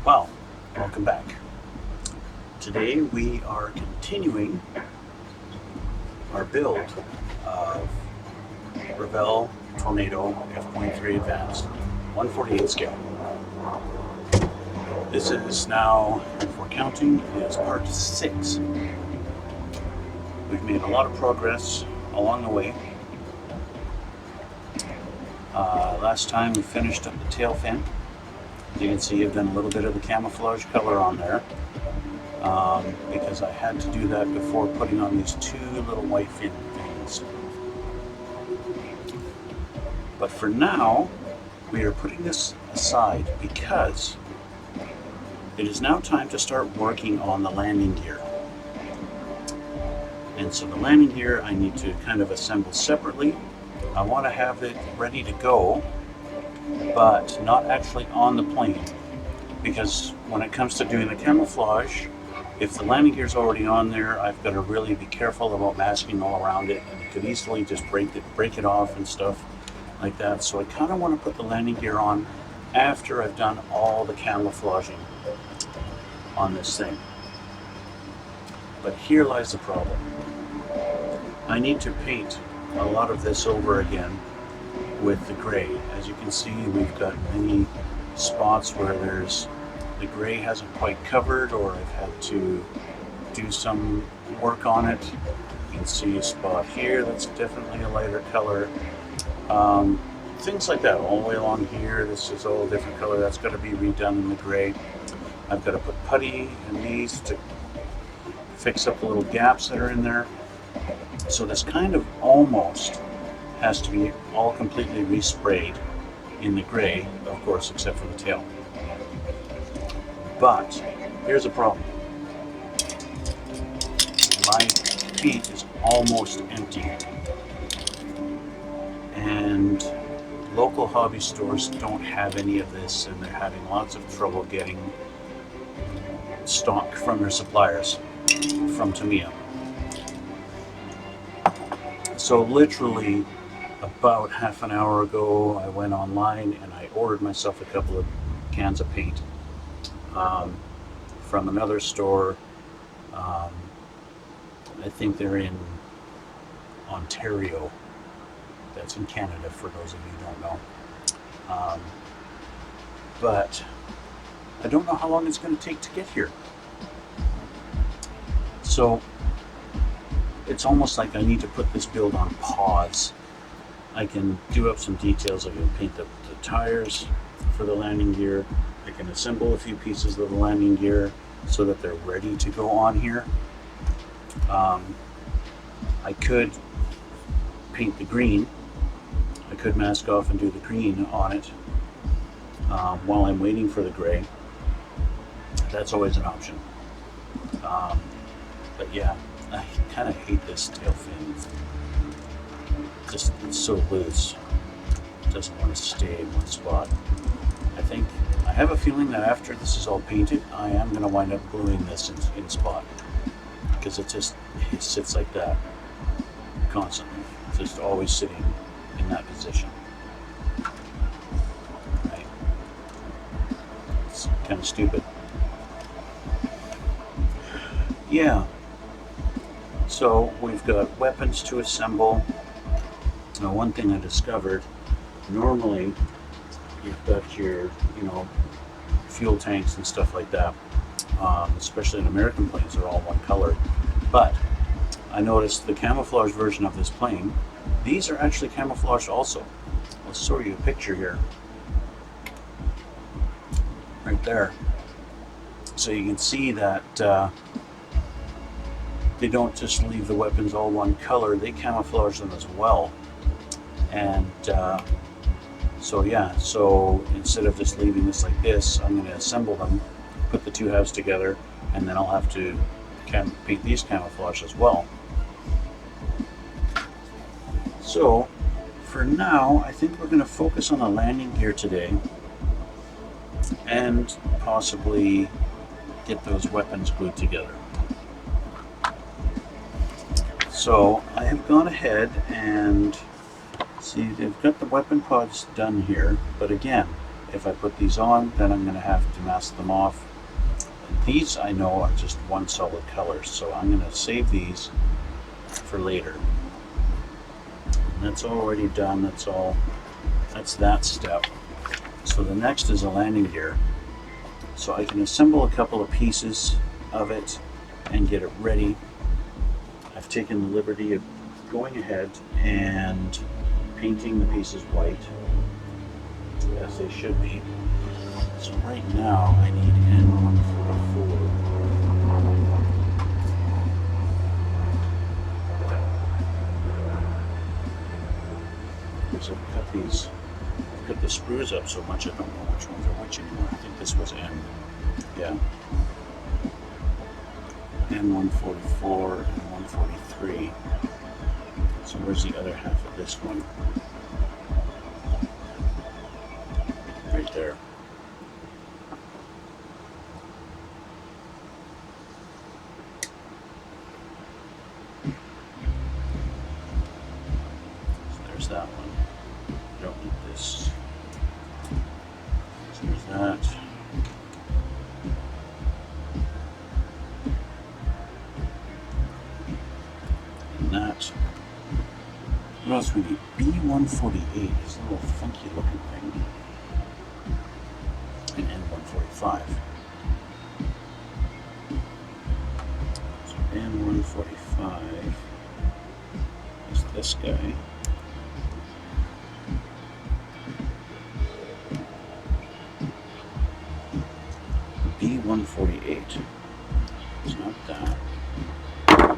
Well, welcome back. Today we are continuing our build of Revell Tornado F.3 Advanced 148 scale. This is now, if we're counting, is part 6. We've made a lot of progress along the way. Last time we finished up the tail fin. As you can see, I've done a little bit of the camouflage color on there because I had to do that before putting on these two little white fin things. But for now, we are putting this aside because it is now time to start working on the landing gear. And so the landing gear I need to kind of assemble separately. I want to have it ready to go, but not actually on the plane, because when it comes to doing the camouflage, if the landing gear is already on there, I've got to really be careful about masking all around it, and it could easily just break it off and stuff like that. So I kind of want to put the landing gear on after I've done all the camouflaging on this thing. But here lies the problem. I need to paint a lot of this over again with the gray. As you can see, we've got many spots where the gray hasn't quite covered, or I've had to do some work on it. You can see a spot here that's definitely a lighter color. Things like that all the way along here. This is all a different color. That's got to be redone in the gray. I've got to put putty in these to fix up the little gaps that are in there. So this kind of almost has to be all completely resprayed in the gray, of course, except for the tail. But here's a problem. My paint is almost empty, and local hobby stores don't have any of this, and they're having lots of trouble getting stock from their suppliers, from Tamiya. So literally about half an hour ago, I went online and I ordered myself a couple of cans of paint from another store. I think they're in Ontario. That's in Canada, for those of you who don't know. But I don't know how long it's going to take to get here. So it's almost like I need to put this build on pause. I can do up some details. I can paint the tires for the landing gear. I can assemble a few pieces of the landing gear so that they're ready to go on here. I could paint the green. I could mask off and do the green on it while I'm waiting for the gray. That's always an option. But yeah, I kind of hate this tail fin. Just, it's so loose. It doesn't want to stay in one spot. I have a feeling that after this is all painted, I am going to wind up gluing this in spot, because it sits like that constantly. It's just always sitting in that position. Right? It's kind of stupid. Yeah. So we've got weapons to assemble. Now, one thing I discovered, normally you've got your, fuel tanks and stuff like that, especially in American planes, they're all one color. But I noticed the camouflage version of this plane, these are actually camouflaged also. I'll show you a picture here. Right there. So you can see that they don't just leave the weapons all one color, they camouflage them as well. And so instead of just leaving this like this, I'm going to assemble them, put the two halves together, and then I'll have to paint these camouflage as well. So for now, I think we're going to focus on the landing gear today and possibly get those weapons glued together. So I have gone ahead and see, they've got the weapon pods done here, but again, if I put these on, then I'm going to have to mask them off. These I know are just one solid color, so I'm going to save these for later. And that's already done. That's that step. So the next is a landing gear. So I can assemble a couple of pieces of it and get it ready. I've taken the liberty of going ahead and painting the pieces white, as they should be. So right now I need N144. So I've cut the screws up so much I don't know which ones are which anymore. I think this was N. Yeah. N144 and 143. So where's the other half of this one? Right there. So there's that one. I don't need this. So there's that. And that. What else we need? B148 is a little funky looking thing. And N145. So N145 is this guy. B148. It's not that. It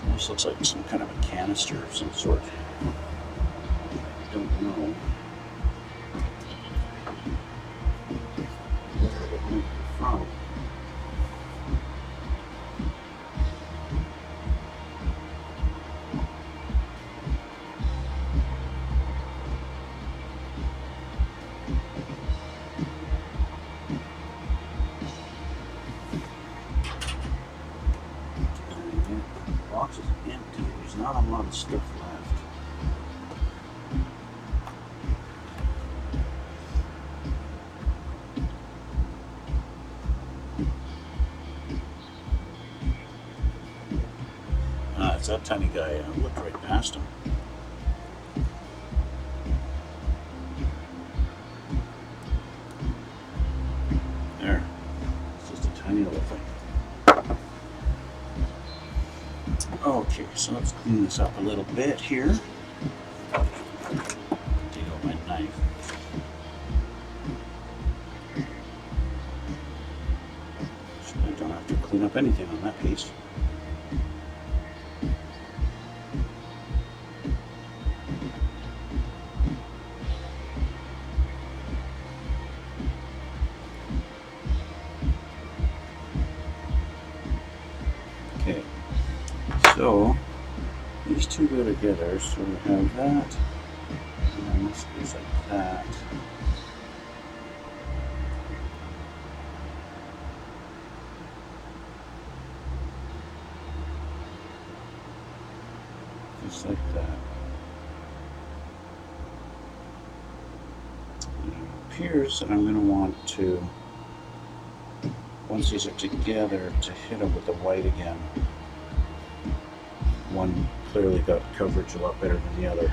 almost looks like some kind of a canister of some sort. I don't know. Where it might be from. The box is empty. There's not a lot of stuff left. It's that tiny guy. I looked right past him. There. It's just a tiny little thing. Okay, so let's clean this up a little bit here. Take out my knife. So I don't have to clean up anything on that piece. Okay, so these two go together, so we have that, and then this goes like that. Just like that. And it appears that I'm going to want to, once these are together, to hit them with the white again. One clearly got coverage a lot better than the other.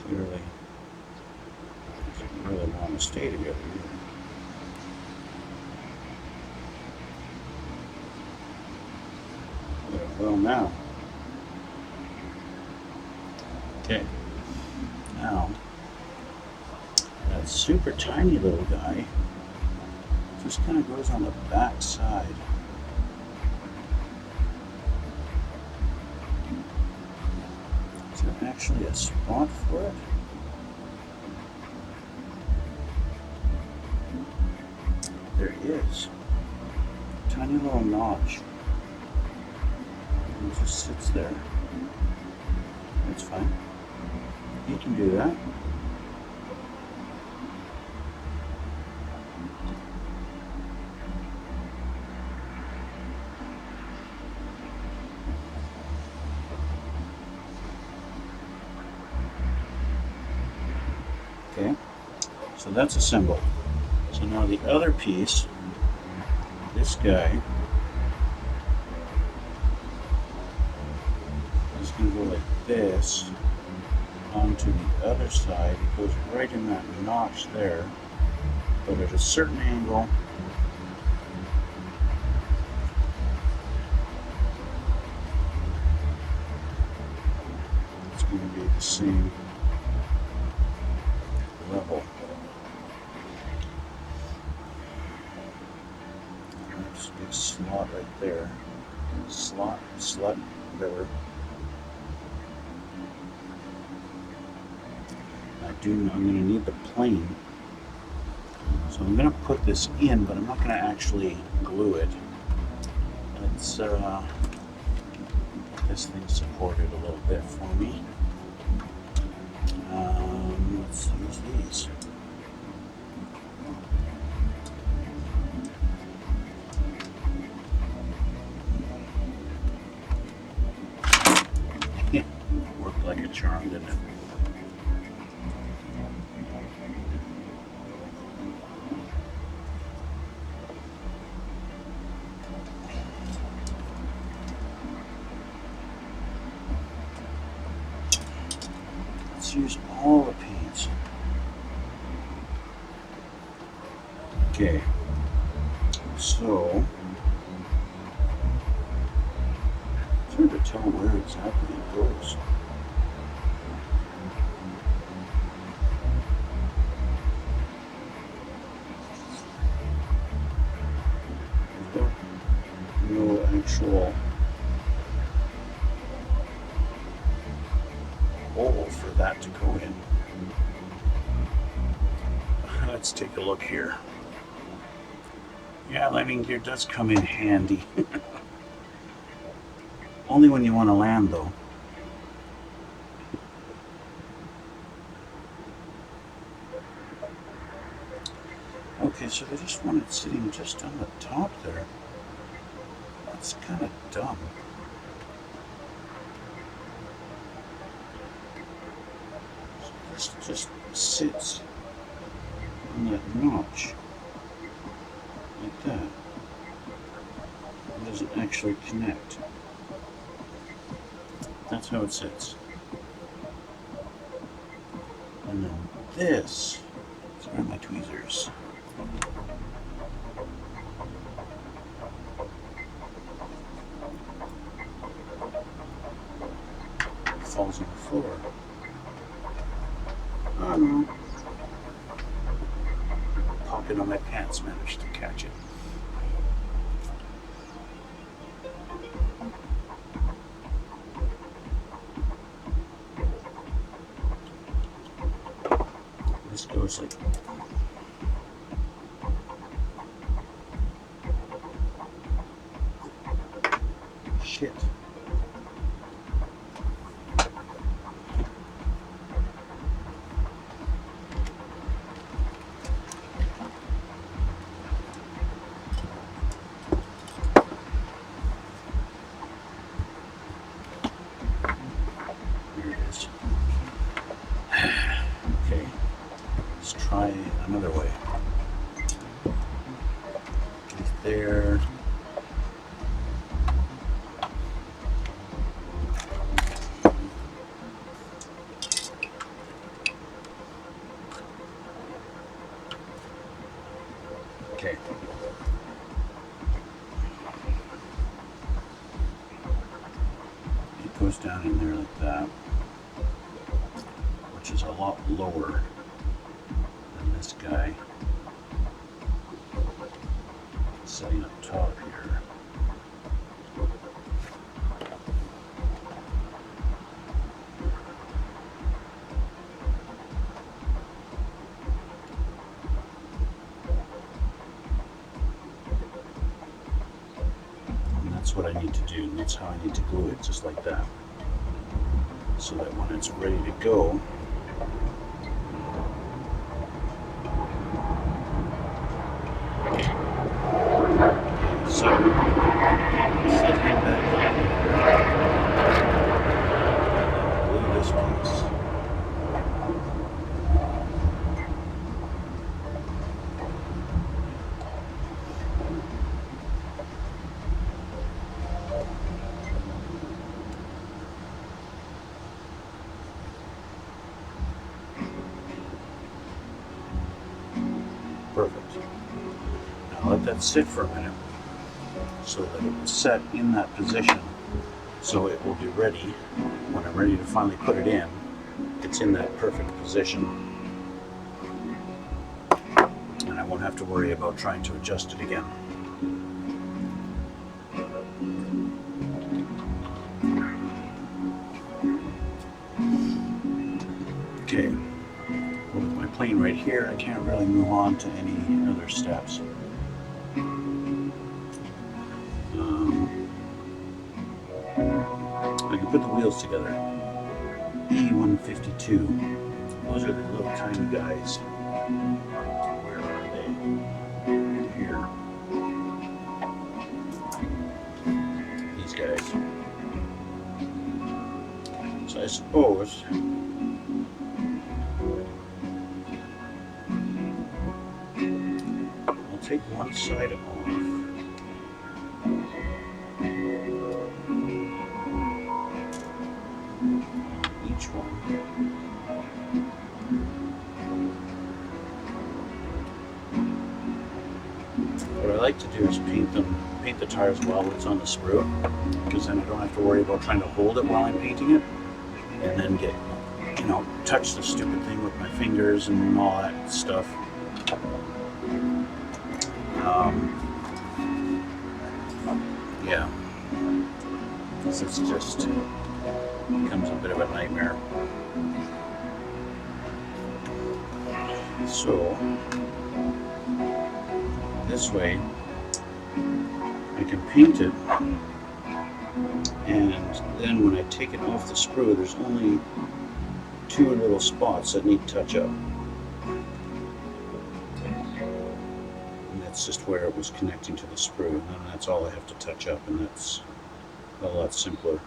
Clearly, doesn't really want to stay together either. Well, now. Okay. Now, that super tiny little guy just kind of goes on the back side. Is there actually a spot for it? is. Tiny little notch. And it just sits there. That's fine. You can do that. Okay, so that's assembled. So now the other piece, this guy, is going to go like this onto the other side. It goes right in that notch there, but at a certain angle. It's going to be the same level. There's a big slot right there. Slot, slut, whatever. I'm going to need the plane. So I'm going to put this in, but I'm not going to actually glue it. Let's get this thing supported a little bit for me. Let's use these. Yeah, worked like a charm, didn't it? Let's use all the paints. Okay, so it's hard to tell where exactly it goes. There's no actual hole for that to go in. Let's take a look here. Yeah, landing gear does come in handy. Only when you want to land, though. Okay, so they just want it sitting just on the top there. That's kind of dumb. So this just sits on that notch. Like that. It doesn't actually connect. That's how it sits. And then this, where are my tweezers? Falls on the floor. Oh no. Pocket on my pants managed to catch it. This goes like shit. Okay, let's try another way. Right there. Okay. It goes down in there like that, which is a lot lower than this guy. Sitting up top here. that's what I need to do, and that's how I need to glue it, just like that. So that when it's ready to go, so set him back up, glue this piece. Perfect. Now let that sit for a minute so that it will set in that position, so it will be ready when I'm ready to finally put it in. It's in that perfect position, and I won't have to worry about trying to adjust it again. Okay, with my plane right here, I can't really move on to any other steps. I can put the wheels together. E152. Those are the little tiny guys. Where are they? Here. These guys. So I suppose I'll take one side off. Each one. What I like to do is paint the tires while it's on the sprue, because then I don't have to worry about trying to hold it while I'm painting it, and then get, touch the stupid thing with my fingers and all that stuff. Yeah, this is just becomes a bit of a nightmare. So this way I can paint it, and then when I take it off the sprue, there's only two little spots that need touch up, and that's just where it was connecting to the sprue, and then that's all I have to touch up, and that's a lot simpler.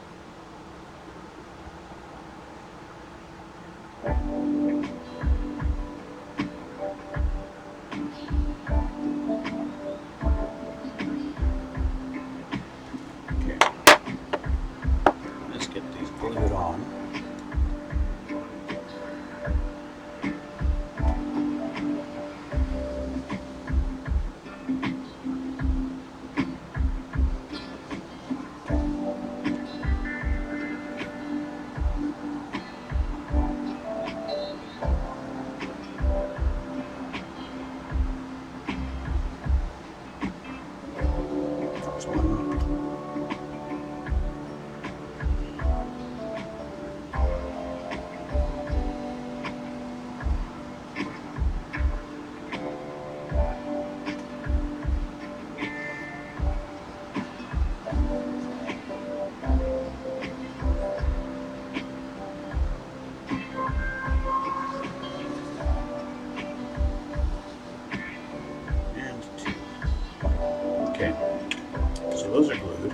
So those are glued.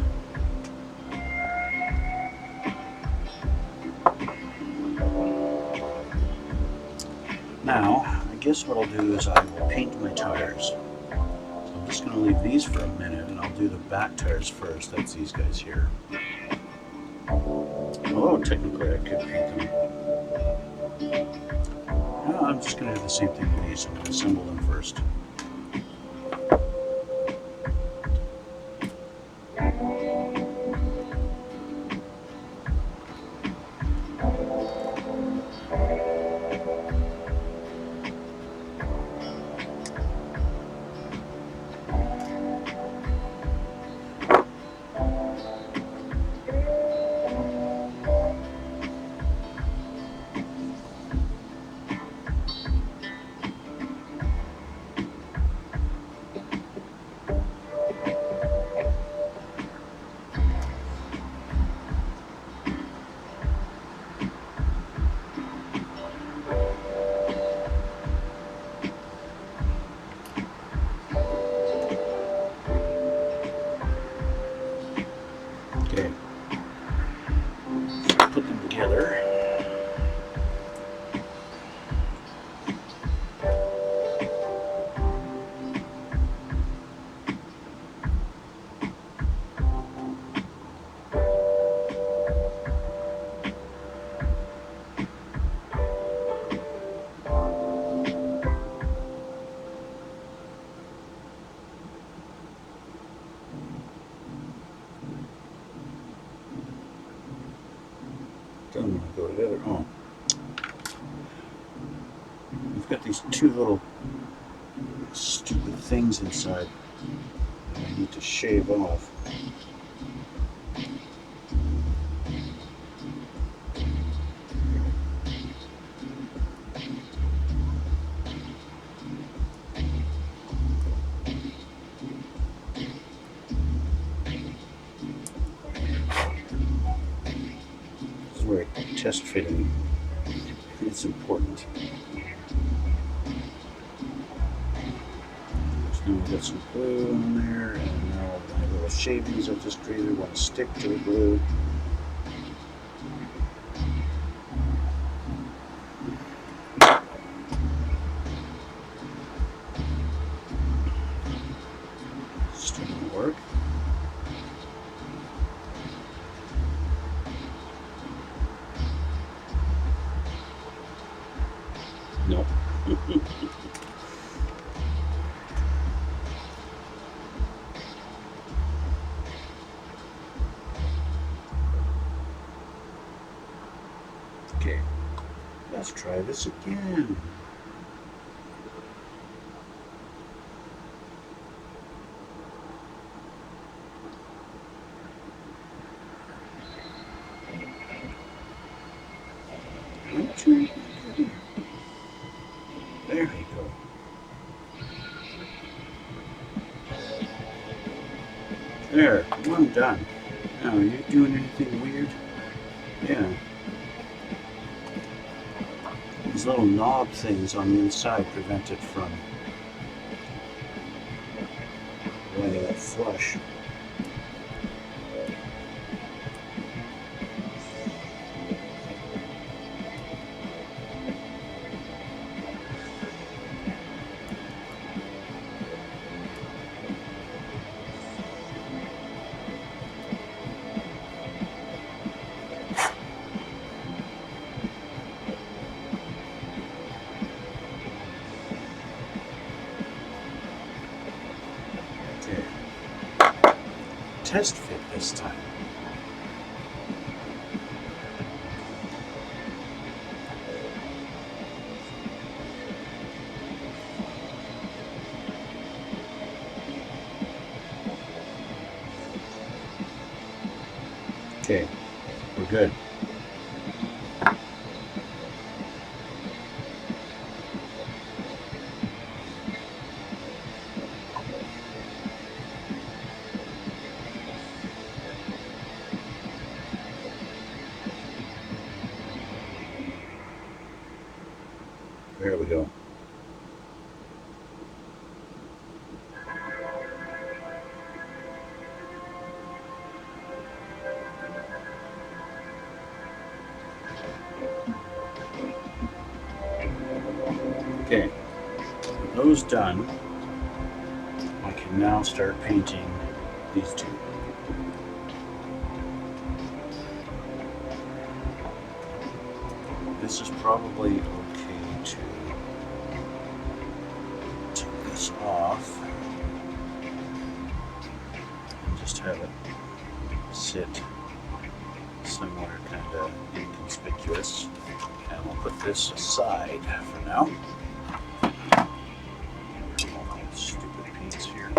Now, I guess what I'll do is I will paint my tires. So I'm just going to leave these for a minute, and I'll do the back tires first. That's these guys here. Although technically I could paint them. No, I'm just going to do the same thing with these. I'm going to assemble them first. the other. Oh, we've got these two little stupid things inside that I need to shave off. This is where test fitting is important. So we've got some glue on there, and now my little shavings I've just created want to stick to the glue. Still gonna work. Nope. Okay, let's try this again. There we go. There, one done. Now, are you doing anything weird? Yeah. These little knob things on the inside prevent it from lining up flush. Test fit this time. Okay, we're good. There we go. Okay, with those done, I can now start painting these two. This is probably okay to take this off and just have it sit somewhere kind of inconspicuous. And we'll put this aside for now. All these stupid paints here.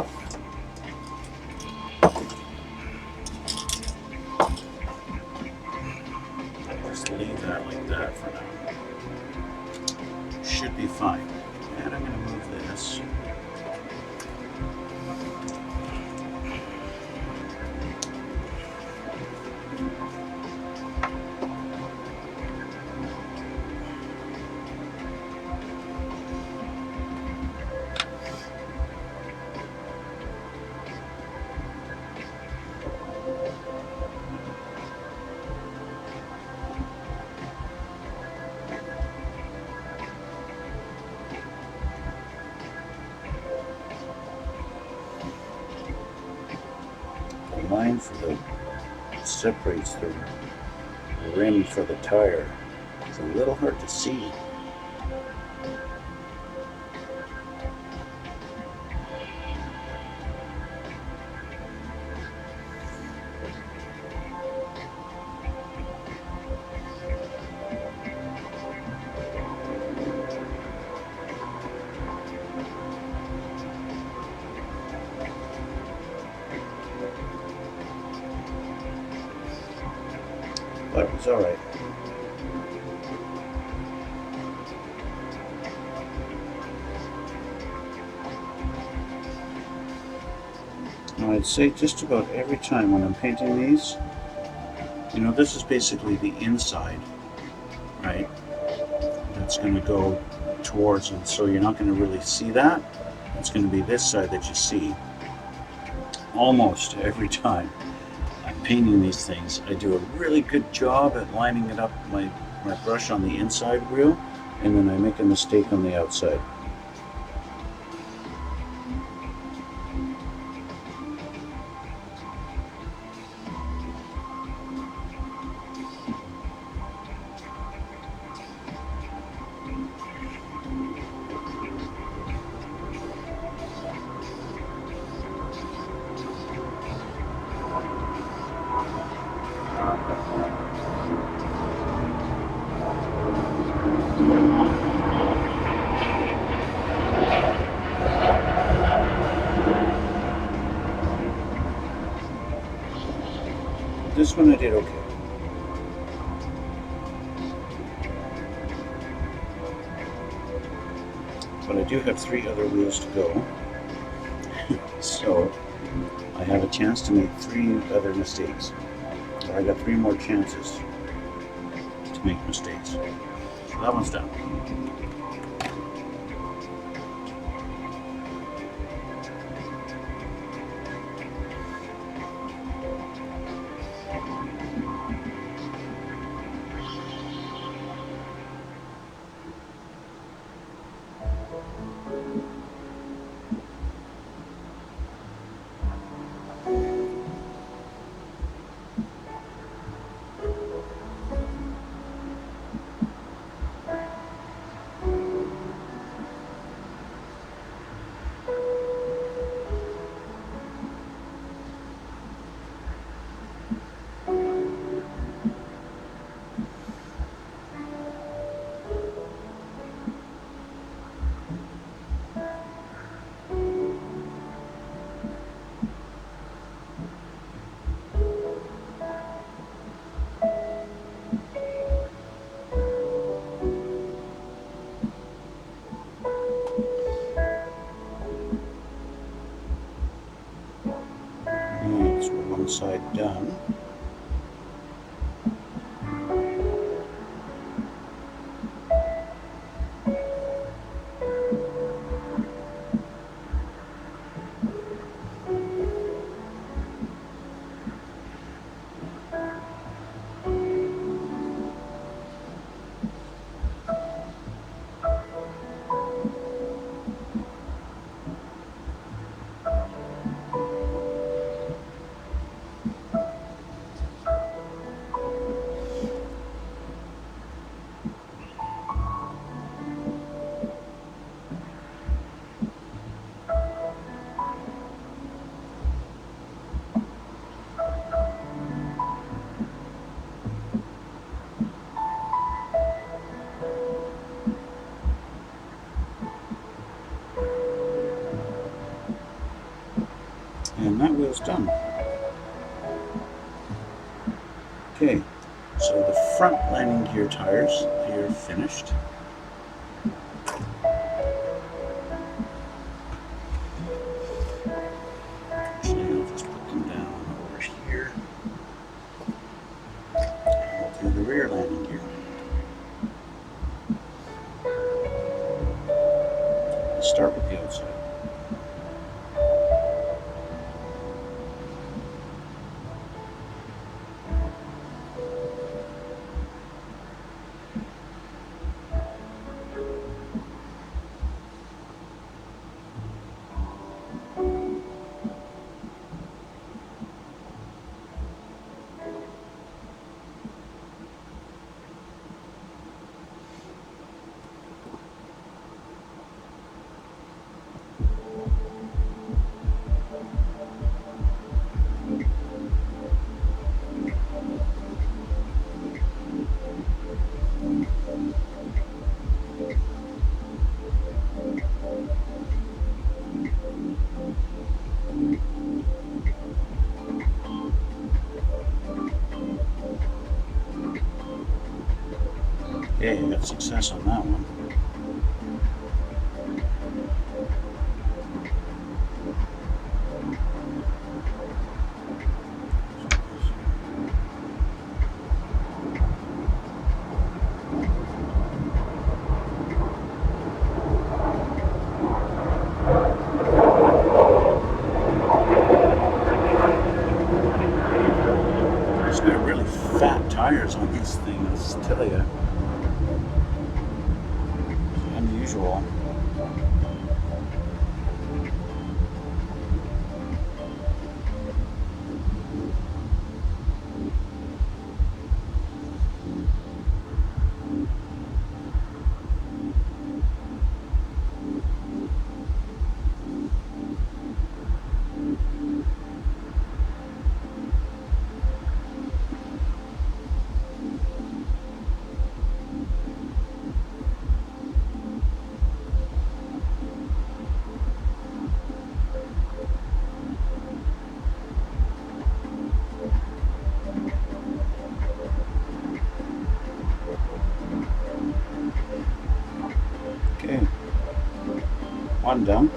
Just leave that like that for now. Should be fine. And I'm going to move this. Line for the separates the rim for the tire. It's a little hard to see. but it's all right. Now I'd say just about every time when I'm painting these, you know, this is basically the inside, right? That's going to go towards, and so you're not going to really see that. It's going to be this side that you see. Almost every time I'm painting these things, I do a really good job at lining it up, my brush on the inside wheel, and then I make a mistake on the outside. This one I did okay. But I do have 3 other wheels to go. So I have a chance to make 3 other mistakes. Or I got 3 more chances to make mistakes. So that one's done. So one side done. And that wheel's done. Okay, so the front landing gear tires here finished. Actually, I'll just put them down over here. And we'll do the rear landing gear. Let's start with the outside. Okay, I got success on that one. It's got really fat tires on these things, I tell you. It's unusual. Okay, one done.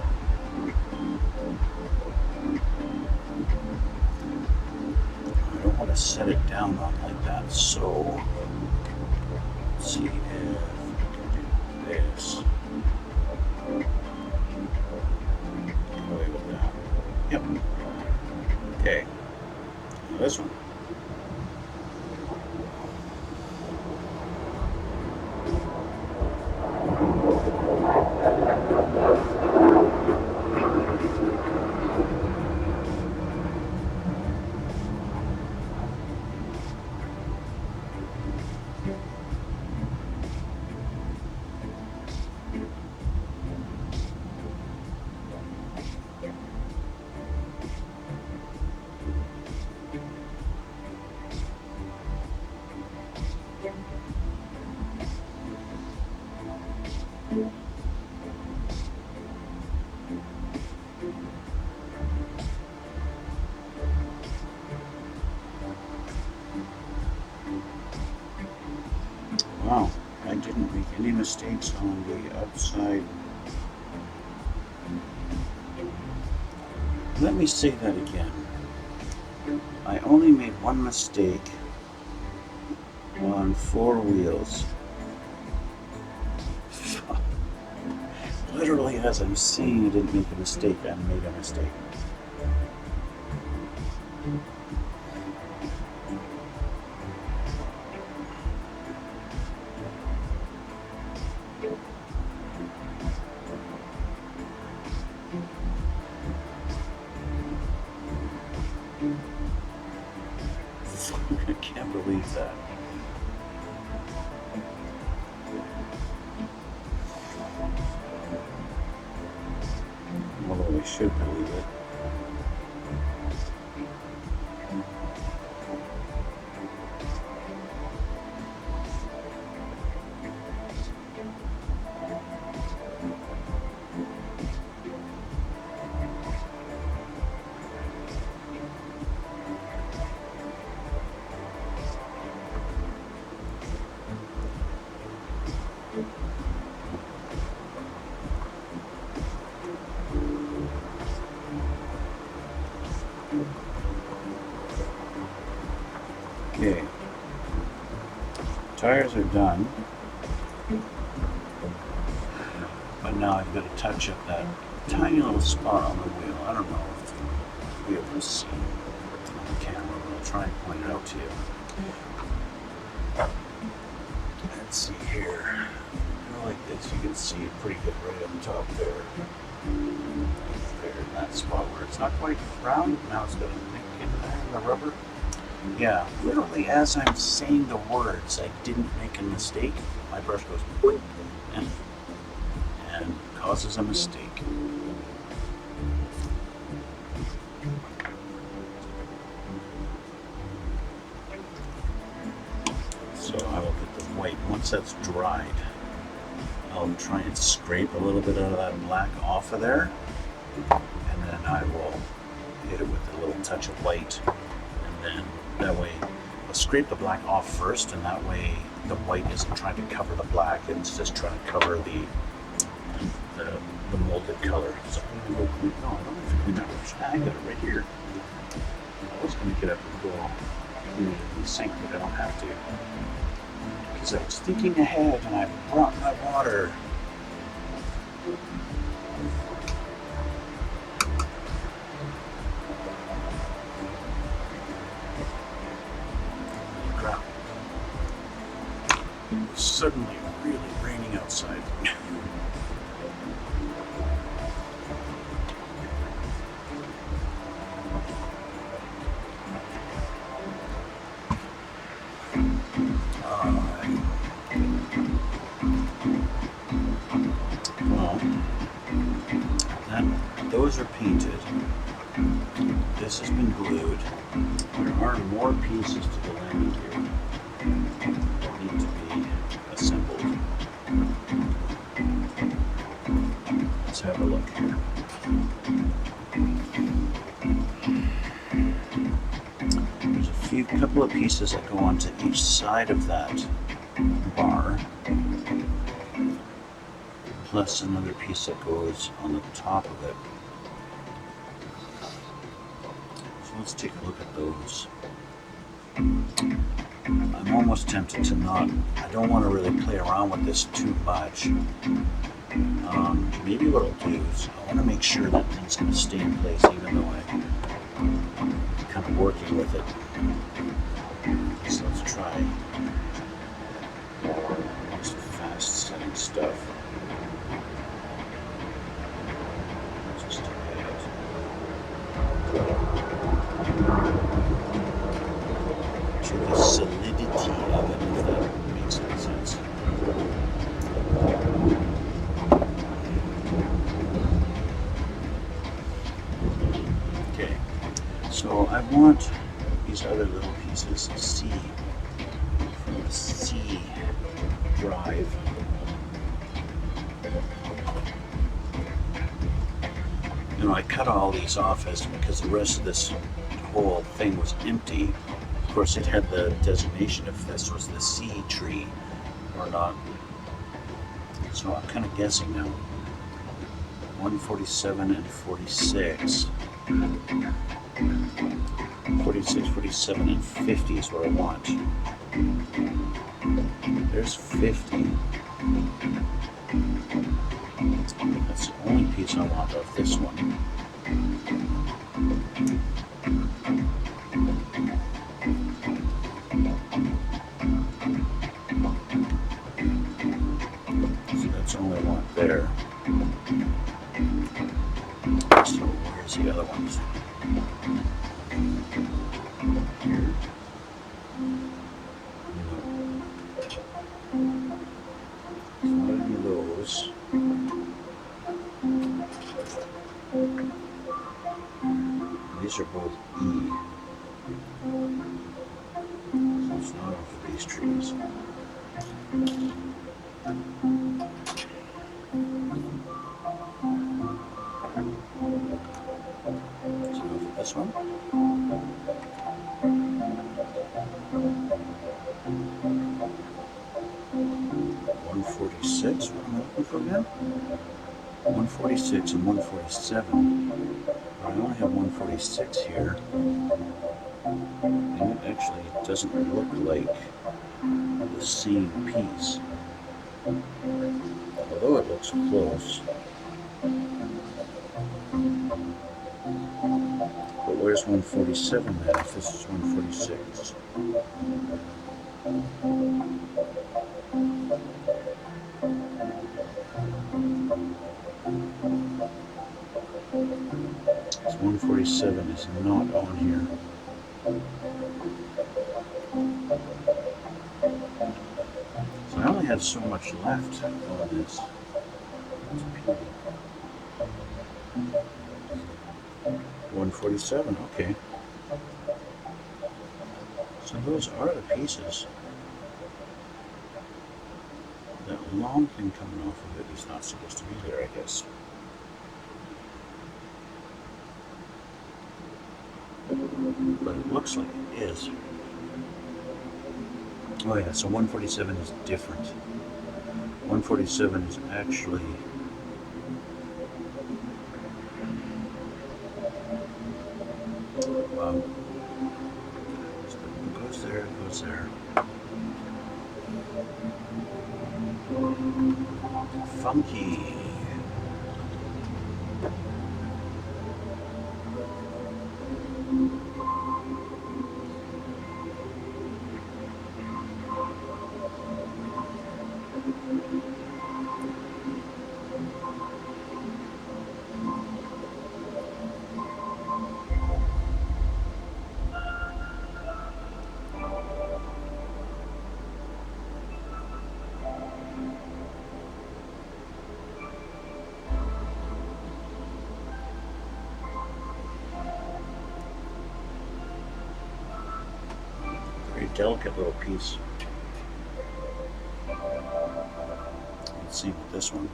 I don't want to set it down on like that, so let's see if we can do this. Get away with that. Yep. Okay, now this one. Wow, I didn't make any mistakes on the outside. Let me say that again. I only made one mistake on 4 wheels. Literally, as I'm saying I didn't make a mistake, I made a mistake. I can't believe that. Although I should believe it. Okay, tires are done, but now I've got to touch up that tiny little spot on the wheel. I don't know if you'll be able to see on the camera, but I'll try and point it out to you. Let's see here. Go like this, you can see it pretty good right on top there. There, in that spot where it's not quite round, now it's got a nick in there in the rubber. Yeah, literally as I'm saying the words, I didn't make a mistake. My brush goes boing and causes a mistake. So I will get the white. Once that's dried, I'll try and scrape a little bit out of that black off of there, and then I will hit it with a little touch of white, and then that way scrape the black off first, and that way the white isn't trying to cover the black, it's just trying to cover the molded color. So I'm going to go clean. No, I don't have to clean that much. I got it right here. I was going to get up and go clean it in the sink, but I don't have to. Because I was thinking ahead and I brought my water. Crap. It's suddenly really raining outside. Those are painted. This has been glued. There are more pieces to the landing gear that need to be assembled. Let's have a look here. There's a couple of pieces that go onto each side of that bar, plus another piece that goes on the top of it. So let's take a look at those. I'm almost tempted to not, I don't want to really play around with this too much. Maybe what I'll do is I want to make sure that thing's going to stay in place even though I'm kind of working with it. So let's try just fast setting stuff. Just to the solidity of it, if that makes any sense. Okay, so I want these other little pieces C from the C drive. You know, I cut all these off because the rest of this whole thing was empty. Of course, it had the designation if this was the C tree or not. So I'm kind of guessing now. 147 and 46. 46, 47, and 50 is what I want. There's 50. That's the only piece I want of this one. So that's the only one there. So where's the other ones? Here. So not any of those. These are both E. So it's not off of these trees. So this one. 146. What am I looking for again? 146 and 147. But I only have 146 here. And it actually doesn't look like the same piece. Although it looks close. But where's 147 then if this is 146? So 147 is not on here. So I only have so much left on this. 147, okay. So those are the pieces. That long thing coming off of it is not supposed to be there, I guess. But it looks like it is. Oh yeah, so 147 is different. 147 is actually goes there, goes there. Funky. Very delicate little piece. Let's see with this one.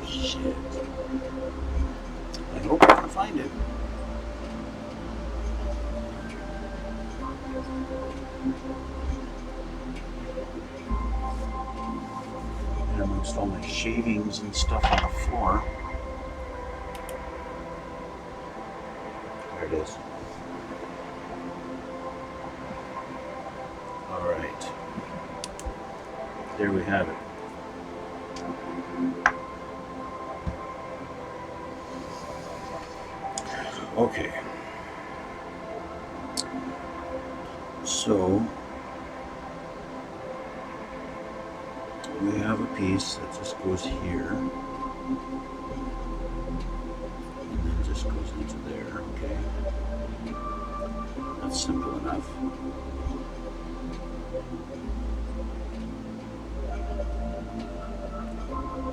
Shit. I hope I can find it. And amongst all my shavings and stuff on the floor. There it is. Alright. There we have it. Okay. So we have a piece that just goes here and then just goes into there. Okay. That's simple enough.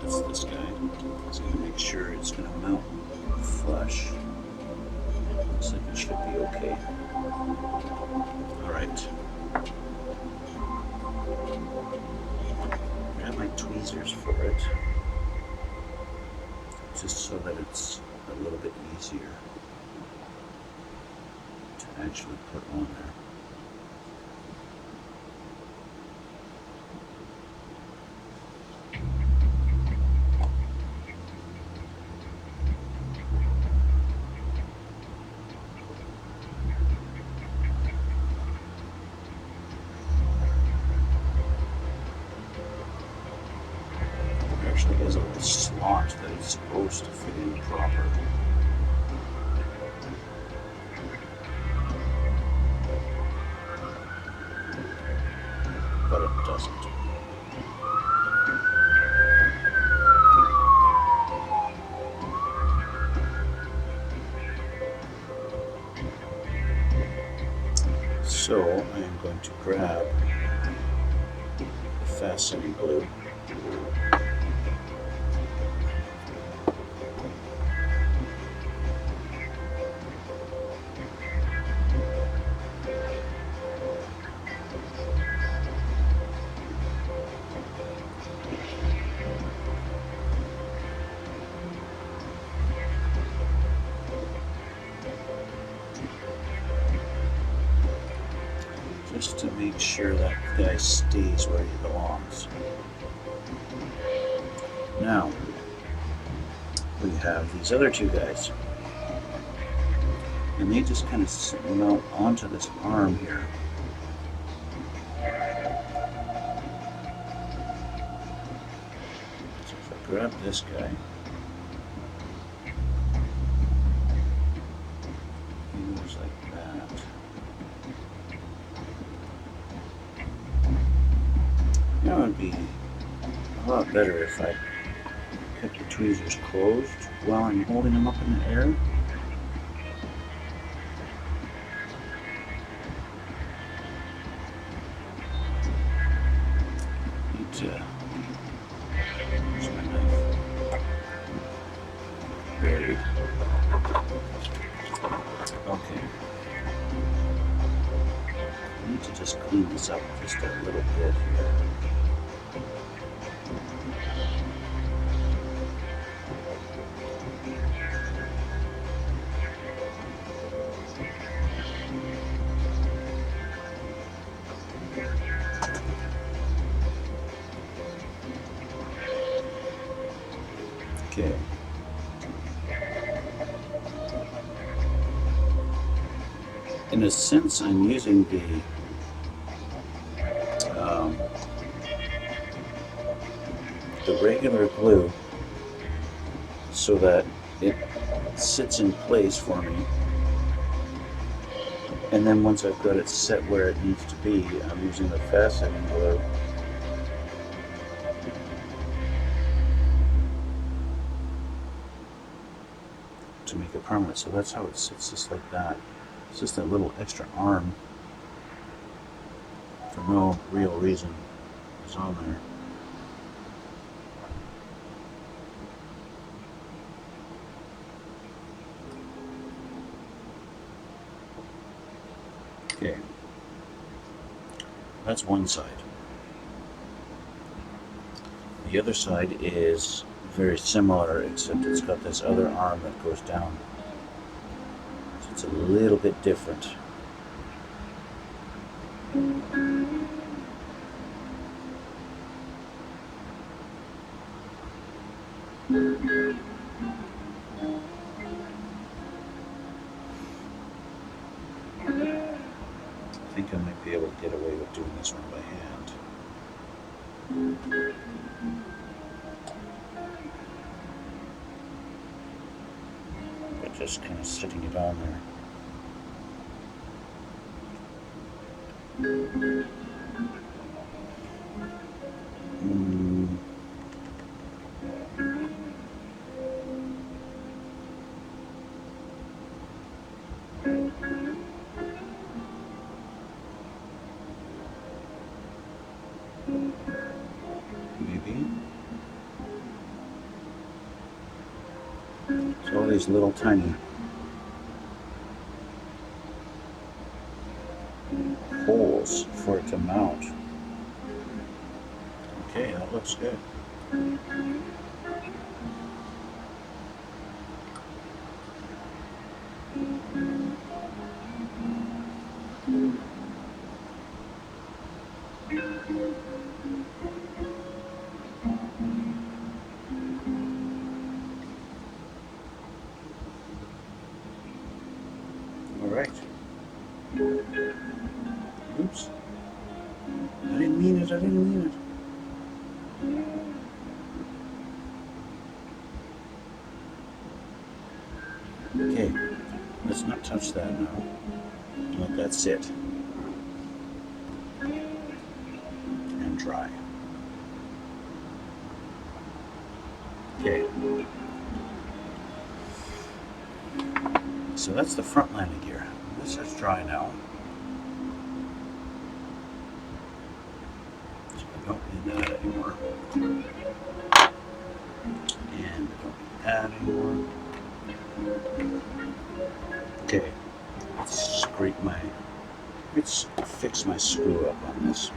That's this guy. It's going to make sure it's going to mount flush. Looks like it should be okay. Alright. Grab my tweezers for it. Just so that it's a little bit easier to actually put on there. Actually has a little slot that it's supposed to fit in properly. But it doesn't. So I am going to grab the fastening glue. Just to make sure that guy stays where he belongs. Now, we have these other two guys. And they just kind of mount onto this arm here. So if I grab this guy, he goes like that. That would be a lot better if I kept the tweezers closed while I'm holding them up in the air. Where's my knife? Buried. Okay. to just clean this up just a little bit here. Okay. In a sense, I'm using the regular glue so that it sits in place for me, and then once I've got it set where it needs to be, I'm using the fast setting glue to make it permanent. So that's how it sits, just like that. It's just a little extra arm for no real reason is on there. Okay, that's one side. The other side is very similar, except it's got this other arm that goes down. So it's a little bit different. I think I might be able to get away with doing this one by hand. But just kind of sitting it on there. Maybe. So all these little tiny holes for it to mount. Okay, that looks good. All right. Oops. I didn't mean it, I didn't mean it. Okay, let's not touch that now. Let that sit and dry. Okay. So that's the front landing gear. This is dry now. So I don't need that anymore. And I don't need that anymore. Okay, let's fix my screw up on this.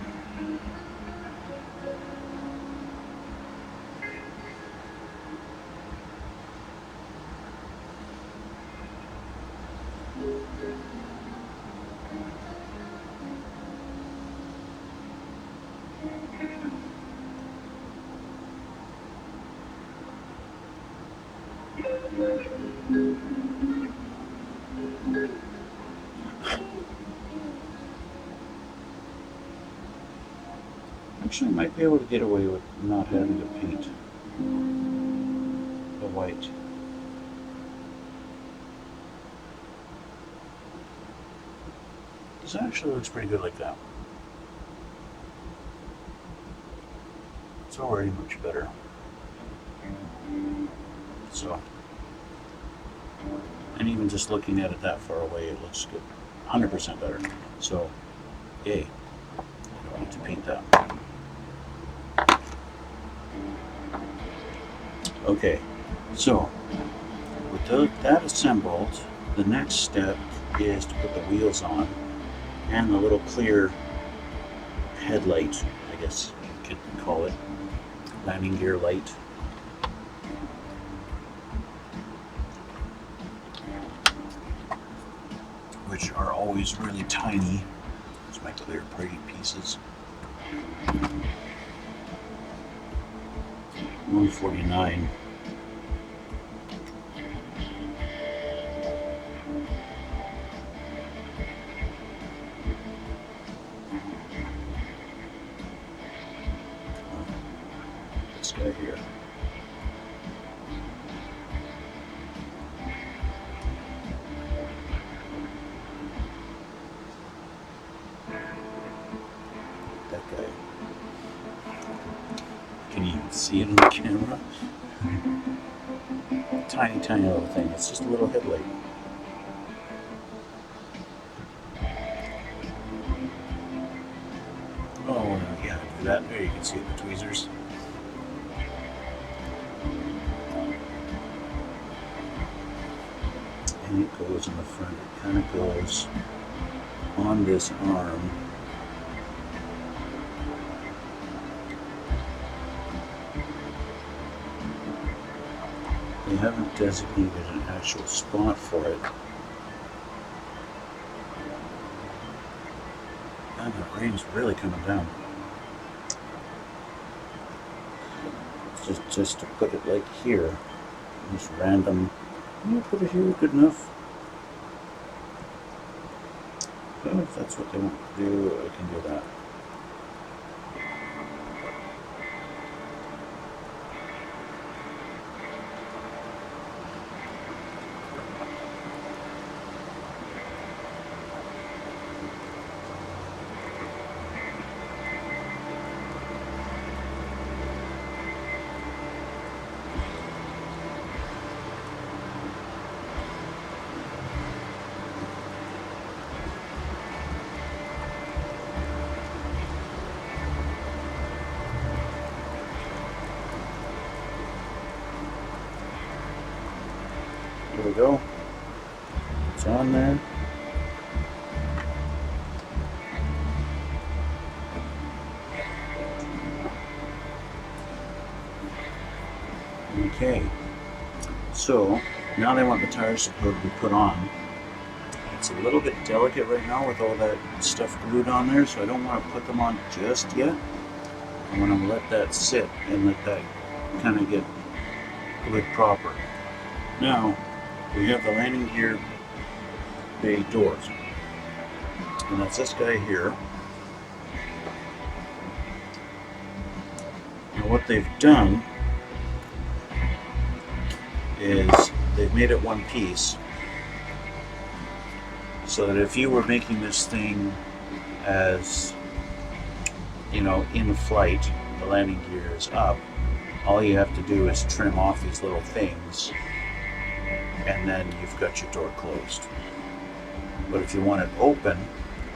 Actually, I might be able to get away with not having to paint the white. This actually looks pretty good like that. It's already much better. So, and even just looking at it that far away, it looks good. 100% better. So, yay. I don't need to paint that. Okay, so with that assembled, the next step is to put the wheels on. and the little clear headlight, I guess you could call it, landing gear light. Which are always really tiny. There's my clear pretty pieces. 149. This guy here. That guy. Can you even see it on the camera? Tiny, tiny little thing. It's just a little headlight. Oh, yeah, do that. There you can see the tweezers. And it goes in the front. It kind of goes on this arm. They haven't designated an actual spot for it. And the rain's really coming down. Just to put it like here, this random. I'll put it here good enough. Well, if that's what they want to do, I can do that. There we go. It's on there. Okay. So now they want the tires to be put on. It's a little bit delicate right now with all that stuff glued on there, so I don't want to put them on just yet. I want to let that sit and let that kind of get glued proper. Now, we have the landing gear bay doors, and that's this guy here. Now what they've done is they've made it one piece, so that if you were making this thing as, you know, in flight, the landing gear is up, all you have to do is trim off these little things, and then you've got your door closed. But if you want it open,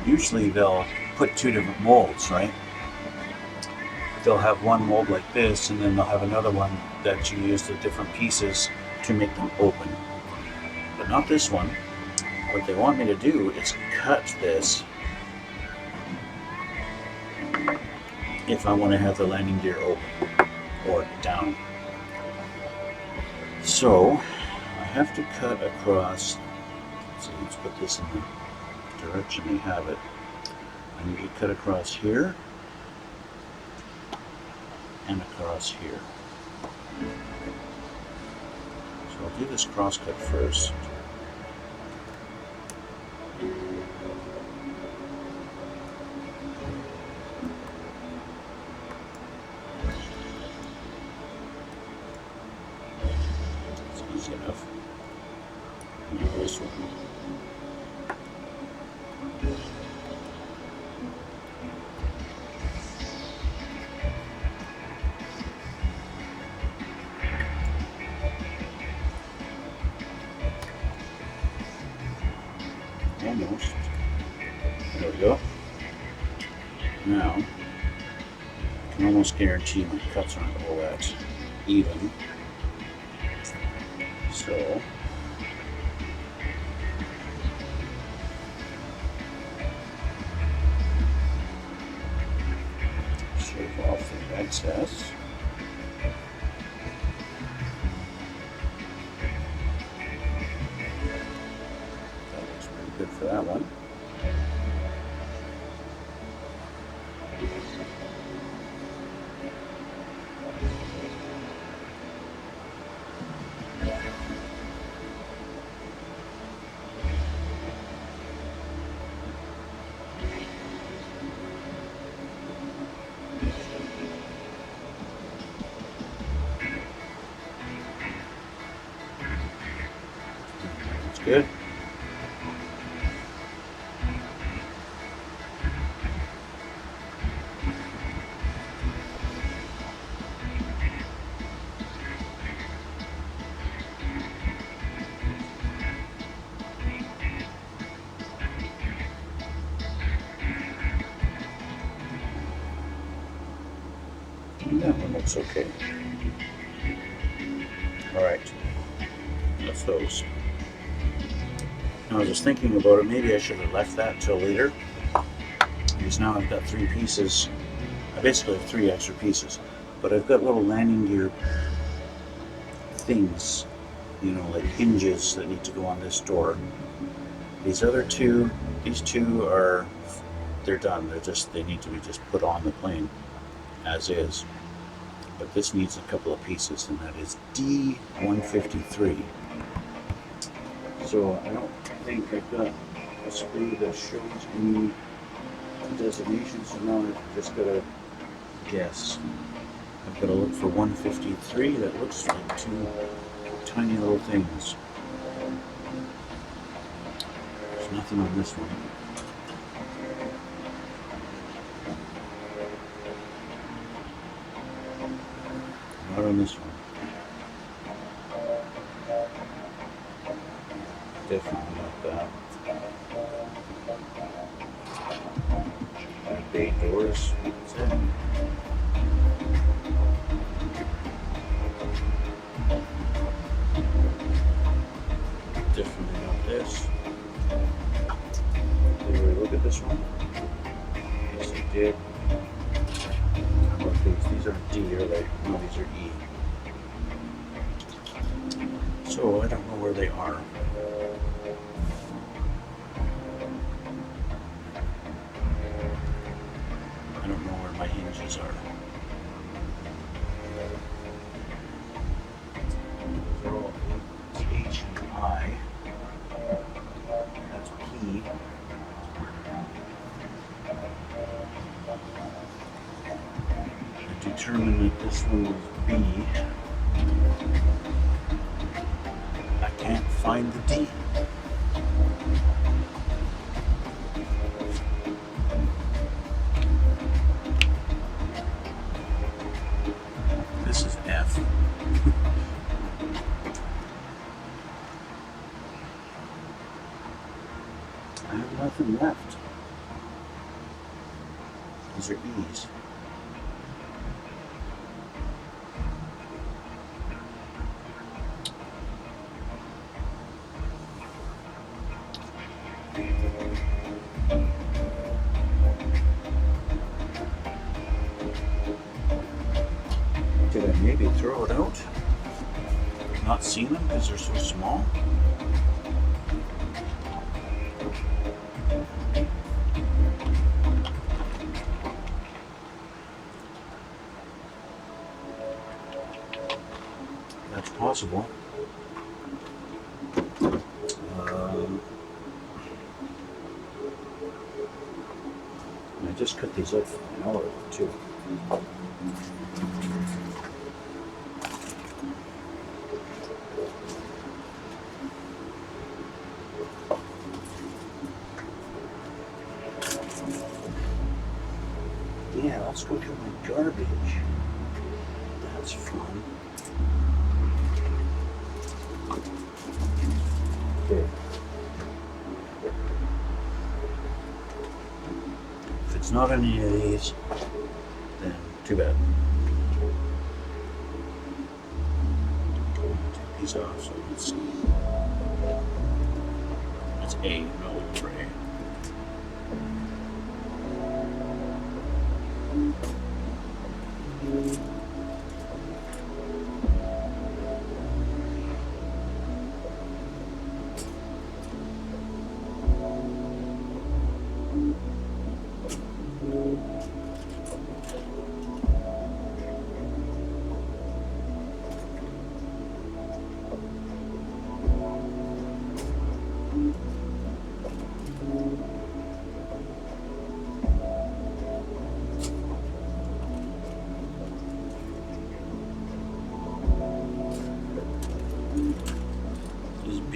usually they'll put two different molds, right? They'll have one mold like this, and then they'll have another one that you use the different pieces to make them open. But not this one. What they want me to do is cut this if I want to have the landing gear open or down. So I have to cut across. So let's put this in the direction we have it. I need to cut across here and across here. So I'll do this cross cut first. It's easy enough. Now this one. Almost. There we go. Now, I can almost guarantee my cuts aren't all that even. So, excess. That looks pretty good for that one. That's good. That one looks okay. Alright, that's those. Now, I was just thinking about it, maybe I should have left that till later, because now I've got 3 pieces. I basically have 3 extra pieces, but I've got little landing gear things, you know, like hinges that need to go on this door. These other 2, these 2 are, they're done. They need to be just put on the plane as is. But this needs a couple of pieces, and that is D153. So I don't think I've got a screw that shows any designation, so now I've just got to guess. I've got to look for 153. That looks like 2 tiny little things. There's nothing on this one. Not on this one. Definitely not that. Bay doors. That's it. Definitely not this. Did we look at this one? Yes, we did. These are D, are they? No, these are E. So I don't know where they are. I don't know where my hinges are. They're all H and I. That's P. Determine that this one was B. I can't find the D. This is F. I have nothing left. These are E's. Did I maybe throw it out? Not see them because they're so small? That's possible. I just cut these up for an hour or 2. Yeah, let's go through my garbage. That's fun. Okay. If it's not any of these, then too bad. Take these off so let's see. It's A, no, for A.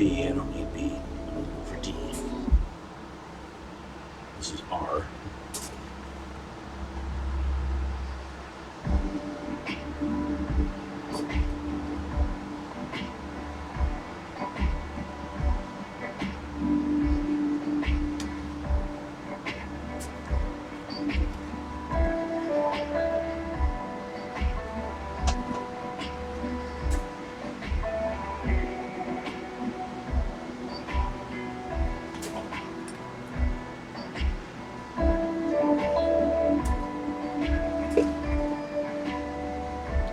B. I don't need B. I'm looking for D. This is R.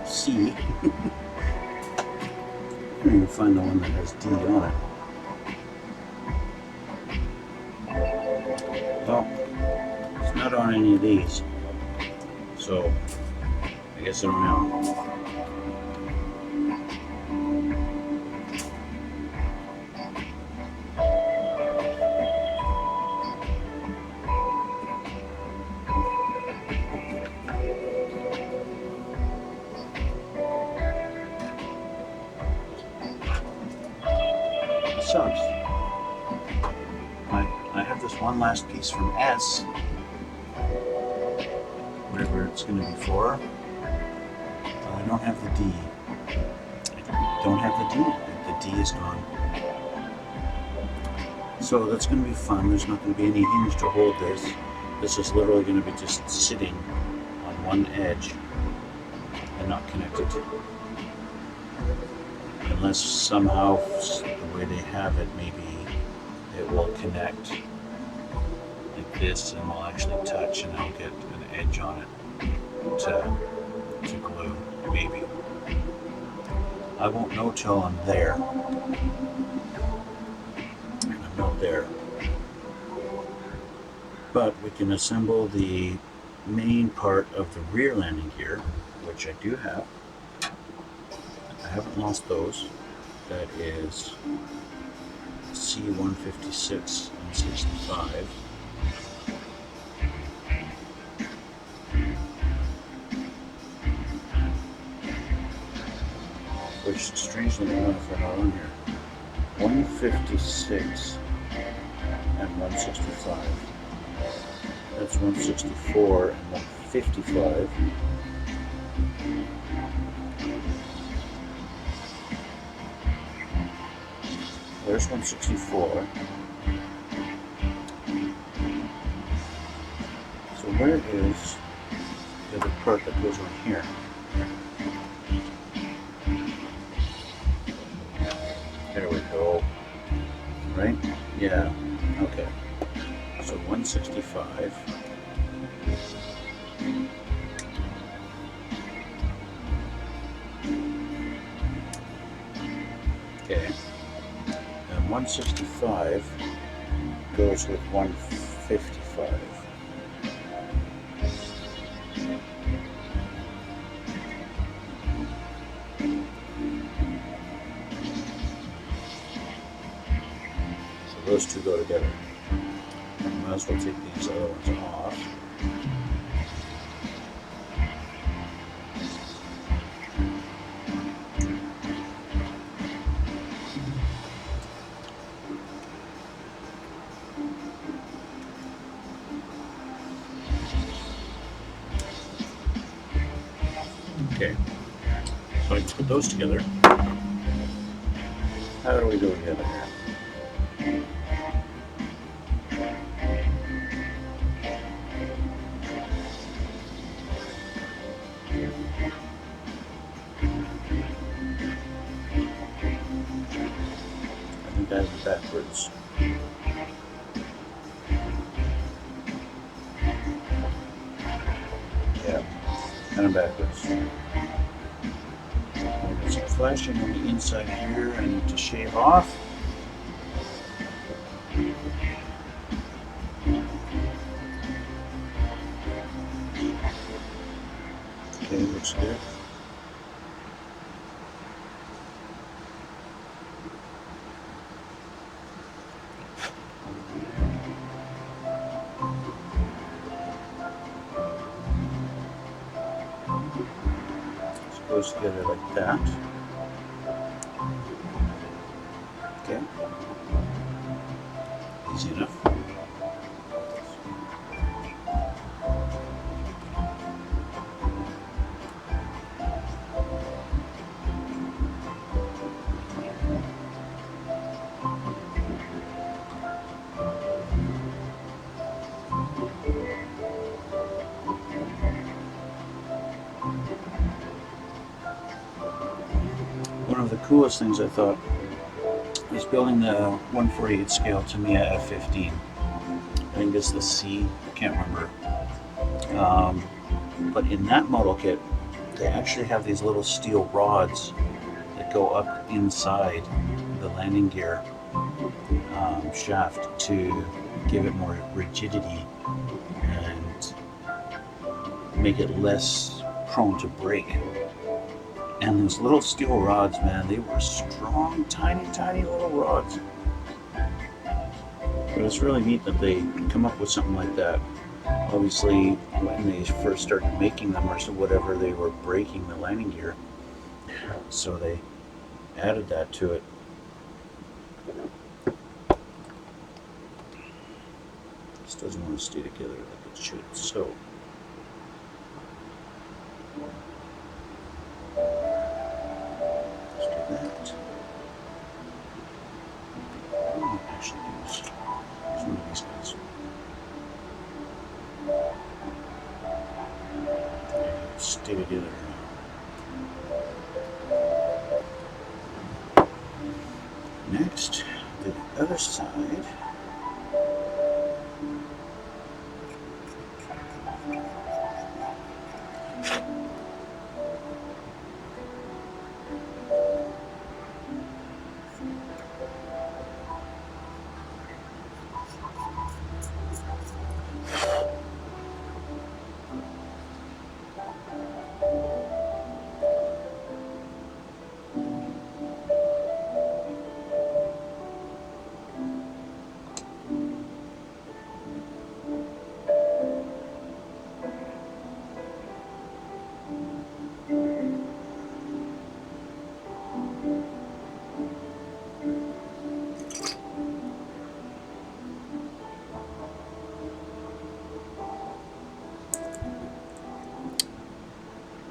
C. I can't even find the one that has D on it. Well, it's not on any of these, so I guess I don't know. Sucks. I have this one last piece from S, whatever it's going to be for. I don't have the D. I don't have the D. The D is gone. So that's going to be fun. There's not going to be any hinge to hold this. This is literally going to be just sitting on one edge and not connected. Unless somehow, the way they have it, maybe it will connect like this and will actually touch and I'll get an edge on it to glue, maybe. I won't know till I'm there. And I'm not there. But we can assemble the main part of the rear landing gear, which I do have. I haven't lost those. That is C156 and 65. Which strangely enough are not on here. 156 and 165. That's 164 and 155. There's 164. So where is the other part that goes on here? There we go. Right? Yeah. Okay. So 165. Okay. 165 goes with 155. So those two go together. I might as well take these other ones off. Okay, so I can put those together. How do we go together here? I think I have it backwards. Yeah, kind of backwards. There's some flashing on the inside here I need to shave off. Okay, looks good. Goes together like that. Okay. easy enough. One of the coolest things I thought was building the 1/48 scale Tamiya F.15. I think it's the C, I can't remember. But in that model kit, they actually have these little steel rods that go up inside the landing gear shaft to give it more rigidity and make it less prone to break. And those little steel rods, man, they were strong, tiny, tiny little rods. But it's really neat that they come up with something like that. Obviously, when they first started making them or so whatever, they were breaking the landing gear. So they added that to it. This doesn't want to stay together like it should, so. That. I actually use one of these guys. Stay together now. Next, the other side.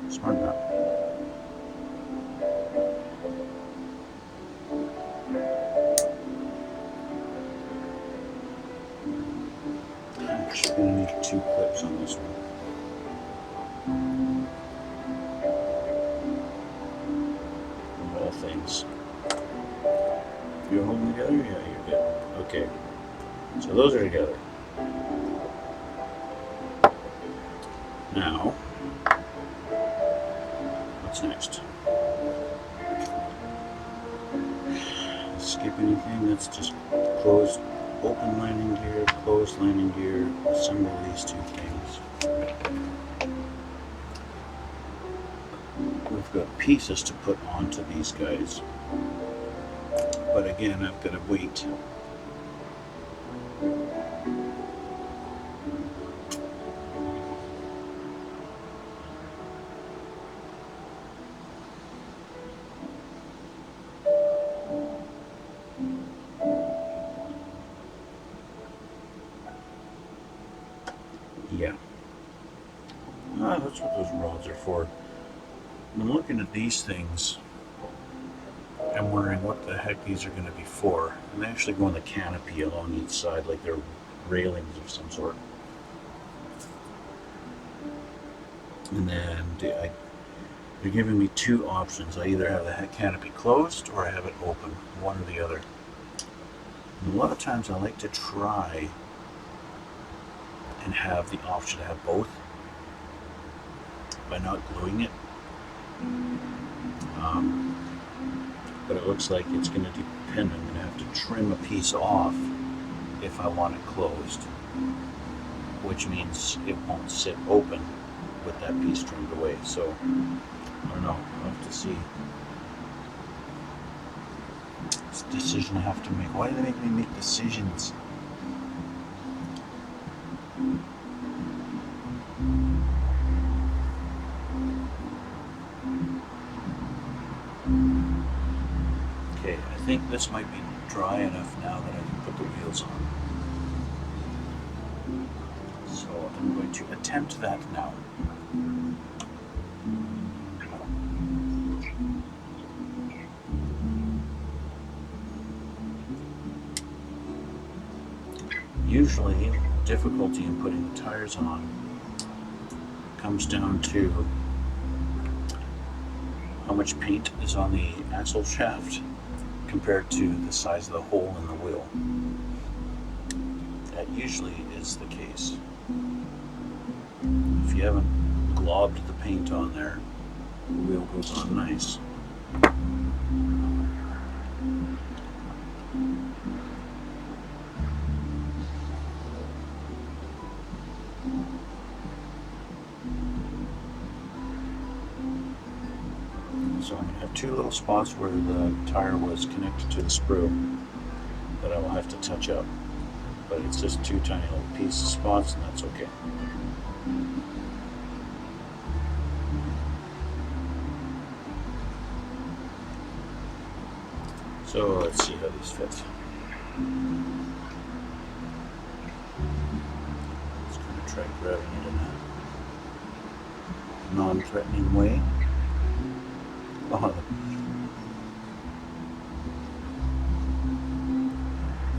Smart enough. I'm actually going to need 2 clips on this one. Of all things. You're holding together? Yeah, you're good. Okay. So those are together. Now, what's next? Skip anything? That's just closed, open landing gear, closed landing gear, assemble these 2 things. We've got pieces to put onto these guys, but again, I've got to wait. Yeah. That's what those rods are for. I'm looking at these things. I'm wondering what the heck these are going to be for. And they actually go on the canopy along each side like they're railings of some sort. And then they're giving me 2 options. I either have the canopy closed or I have it open. One or the other. And a lot of times I like to try and have the option to have both by not gluing it. But it looks like it's going to depend. I'm going to have to trim a piece off if I want it closed, which means it won't sit open with that piece trimmed away. So I don't know. I'll have to see. It's a decision I have to make. Why do they make me make decisions? Okay, I think this might be dry enough now that I can put the wheels on. I'm going to attempt that now. Usually, difficulty in putting the tires on comes down to how much paint is on the axle shaft compared to the size of the hole in the wheel. That usually is the case. If you haven't globbed the paint on there, the wheel goes on nice. So I'm going to have two little spots where the tire was connected to the sprue that I will have to touch up. But it's just two tiny little piece spots, and that's okay. So let's see how these fit. Just going to try grabbing it in a non-threatening way. Oh,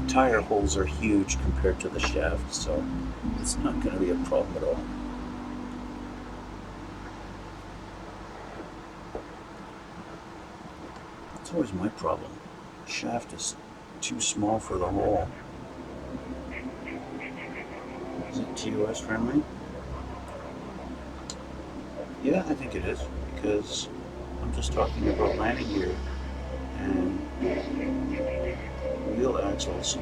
the tire holes are huge compared to the shaft, so it's not going to be a problem at all. It's always my problem. The shaft is too small for the hole. Is it TOS friendly? Yeah, I think it is, because I'm just talking about landing gear and wheel axles. So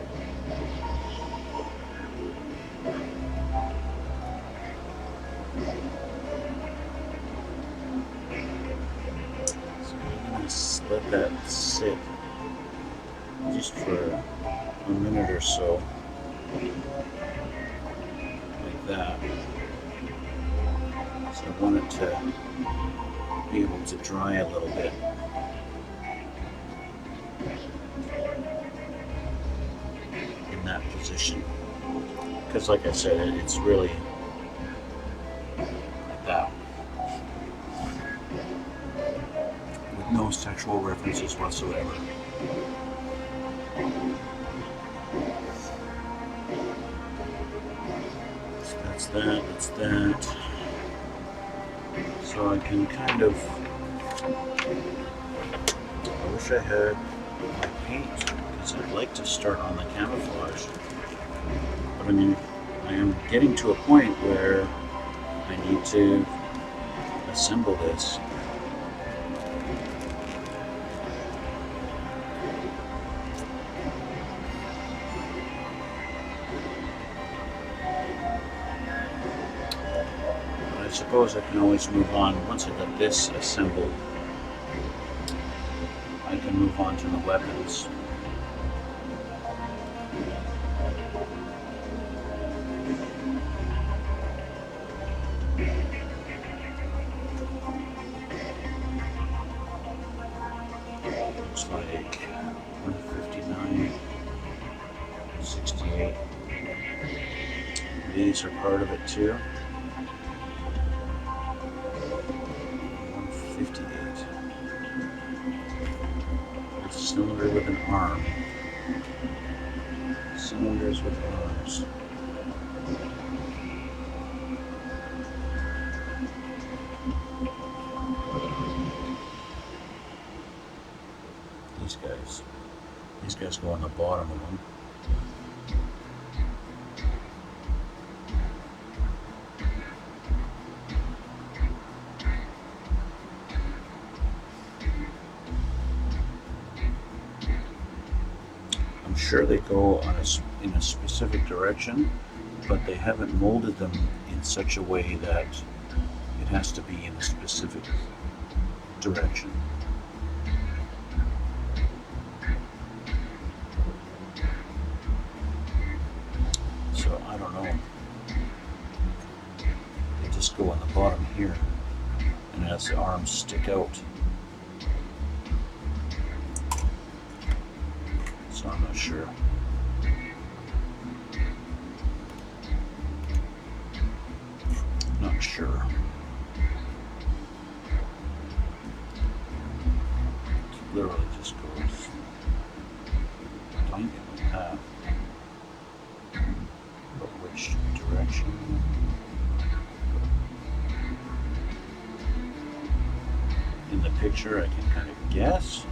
I'm going to let that sit just for a minute or so, like that. So I want it to be able to dry a little bit. In that position. Because like I said, it's really like that. With no sexual references whatsoever. So that's that, that's that. So I can kind of, I wish I had my paint, because I'd like to start on the camouflage. But I mean, I am getting to a point where I need to assemble this. I suppose I can always move on. Once I got this assembled, I can move on to the weapons. Looks like 159, 68. These are part of it too. 158. It's a cylinder with an arm. Cylinders with arms. These guys go on the bottom of them. I'm sure they go on in a specific direction, but they haven't molded them in such a way that it has to be in a specific direction. So I don't know. They just go on the bottom here, and as the arms stick out. So I'm not sure. Not sure. It literally just goes blank like that. But which direction? In the picture I can kind of guess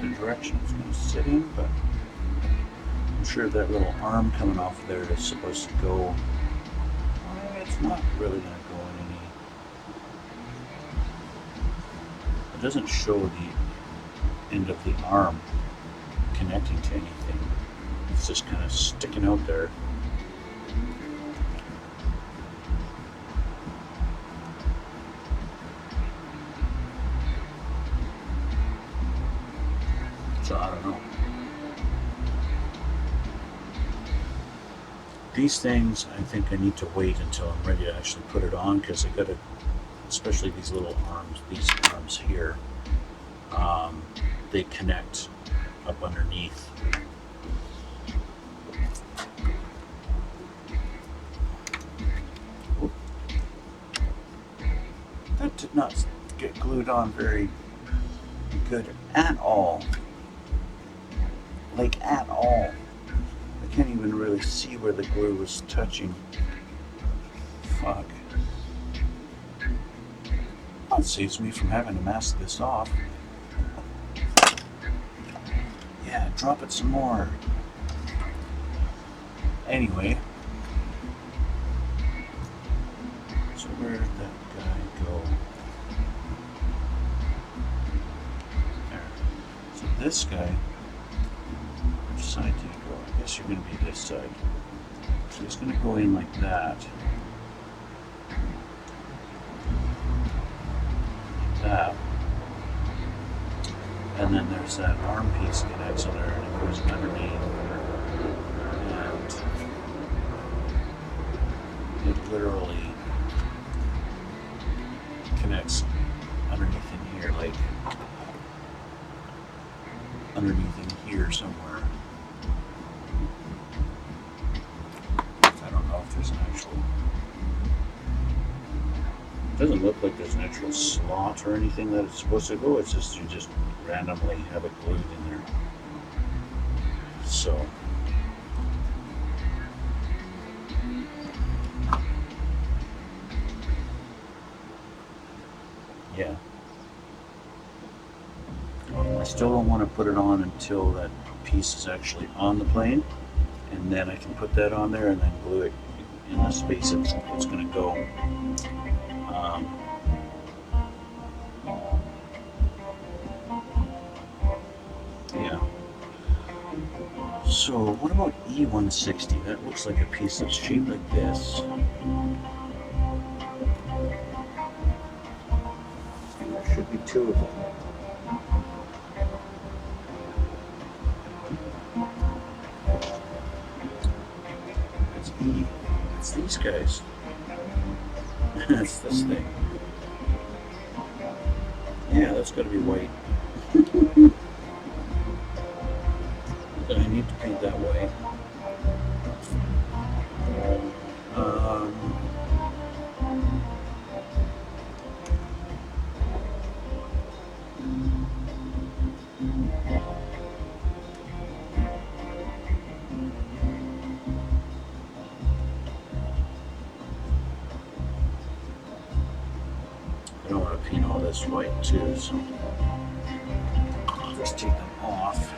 the direction it's going to sit in, but I'm sure that little arm coming off there is supposed to go. Well, it's not really going to go in any. It doesn't show the end of the arm connecting to anything. It's just kind of sticking out there. So I don't know. These things, I think I need to wait until I'm ready to actually put it on, because I got to, especially these little arms, these arms here, they connect up underneath. Oop. That did not get glued on very good at all. Like at all. I can't even really see where the glue was touching. Fuck. That saves me from having to mask this off. Yeah, drop it some more. Anyway. So where did that guy go? There. So this guy, which side do you go? I guess you're going to be this side. So he's going to go in like that. Like that. And then there's that arm piece connects on there and it goes underneath. And it literally connects underneath in here, like underneath in here somewhere. I don't know if there's an actual. It doesn't look like there's an actual slot or anything that it's supposed to go. It's just you just randomly have it glued in there. So yeah. I still don't want to put it on until that piece is actually on the plane, and then I can put that on there and then glue it in the space it's going to go. Yeah. So what about E160? That looks like a piece that's shaped like this. There should be two of them. It's E. It's these guys. That's this thing. Yeah, that's got to be white. I need to paint that way. I don't want to paint all this white too, so I'll just take them off.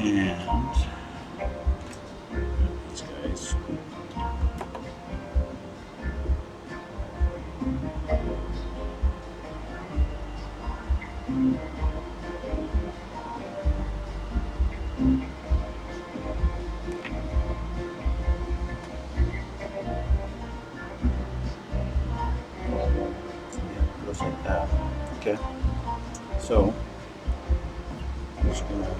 And these guys. Yeah, goes like that. Okay. So I'm just gonna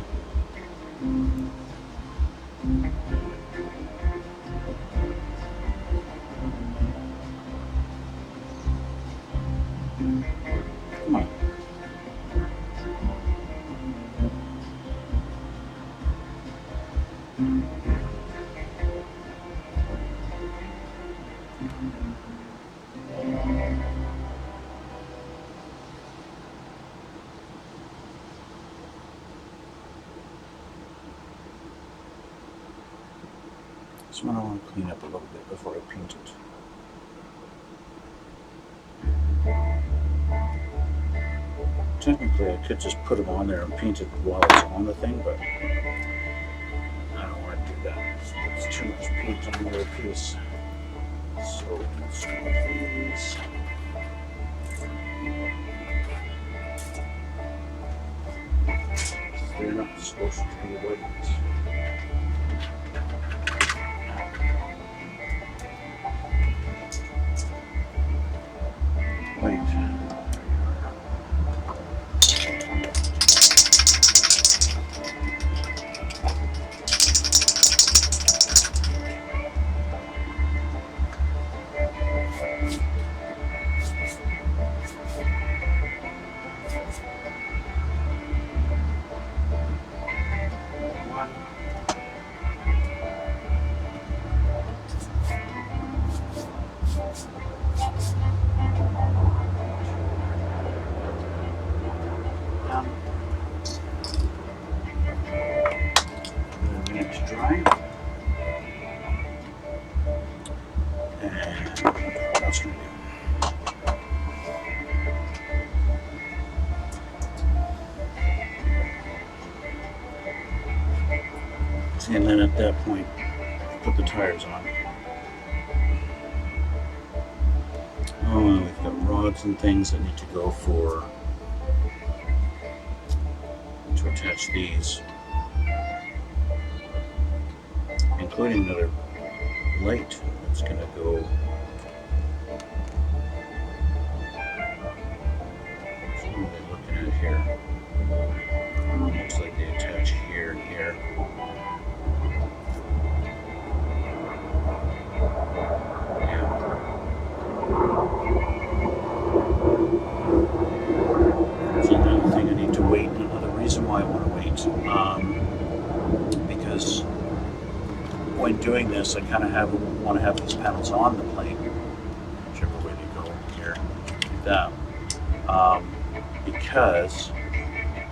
Come on. This one I want to clean up a little bit before I paint it. Technically, I could just put them on there and paint it while it's on the thing, but I don't want to do that. It's too much paint on the other piece. So let's do these. They're not supposed to be white. Wait. And then at that point, put the tires on. Oh, and we've got rods and things that need to go for to attach these, including another light that's going to go. What are they looking at here? Looks like they attach here and here. So another thing I need to wait. Another reason why I want to wait, because when doing this, I kind of want to have these panels on the plane, whichever way they go here, like that, because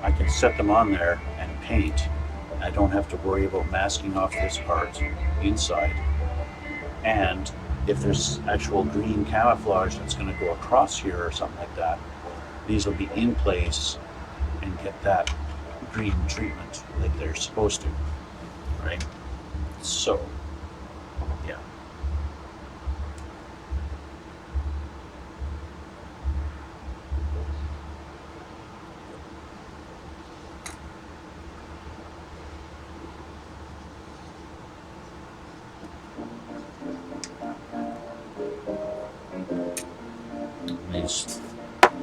I can set them on there and paint. I don't have to worry about masking off this part inside. And if there's actual green camouflage that's going to go across here or something like that, these will be in place and get that green treatment like they're supposed to, right? So, yeah.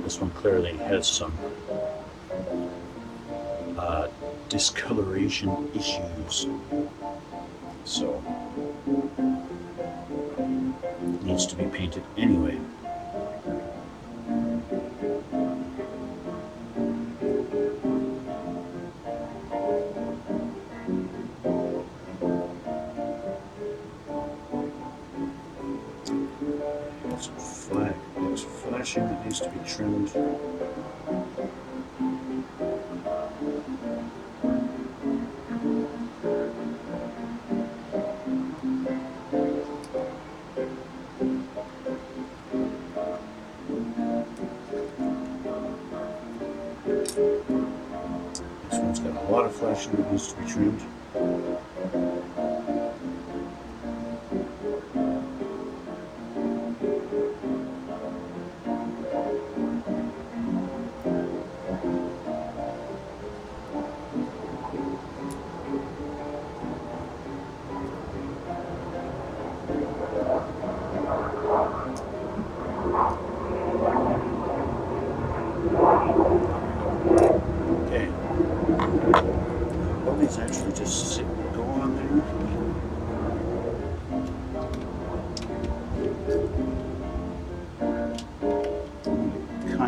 This one clearly has some discoloration issues, so it needs to be painted anyway. It's flashing that needs to be trimmed. This one's got a lot of flashing that needs to be trimmed.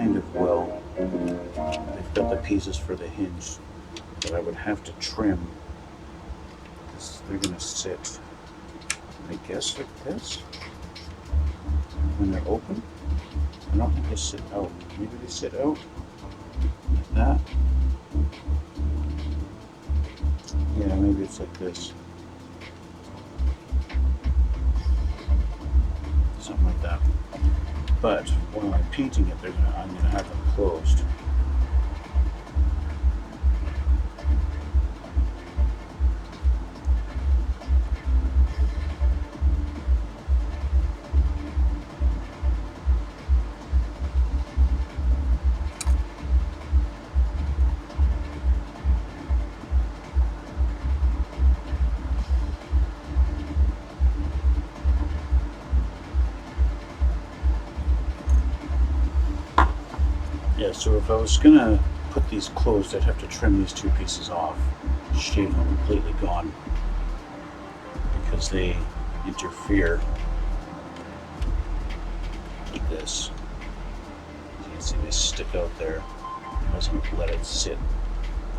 kind of well. They've got the pieces for the hinge that I would have to trim because they're going to sit, I guess, like this when they're open. I don't think they sit out. Maybe they sit out like that. Yeah, maybe it's like this. Something like that. But while I'm painting it, I'm going to have them closed. Yeah, so if I was gonna put these closed, I'd have to trim these two pieces off, shave them completely gone, because they interfere like this. As you can see, they stick out there. It doesn't let it sit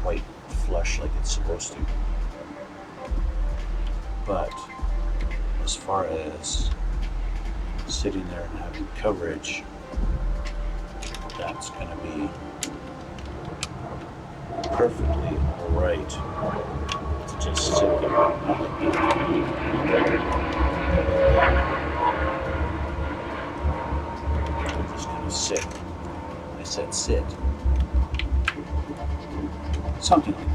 quite flush like it's supposed to. But as far as sitting there and having coverage, that's going to be perfectly alright to just sit there, not like that. I'm just going to sit. I said sit. Something like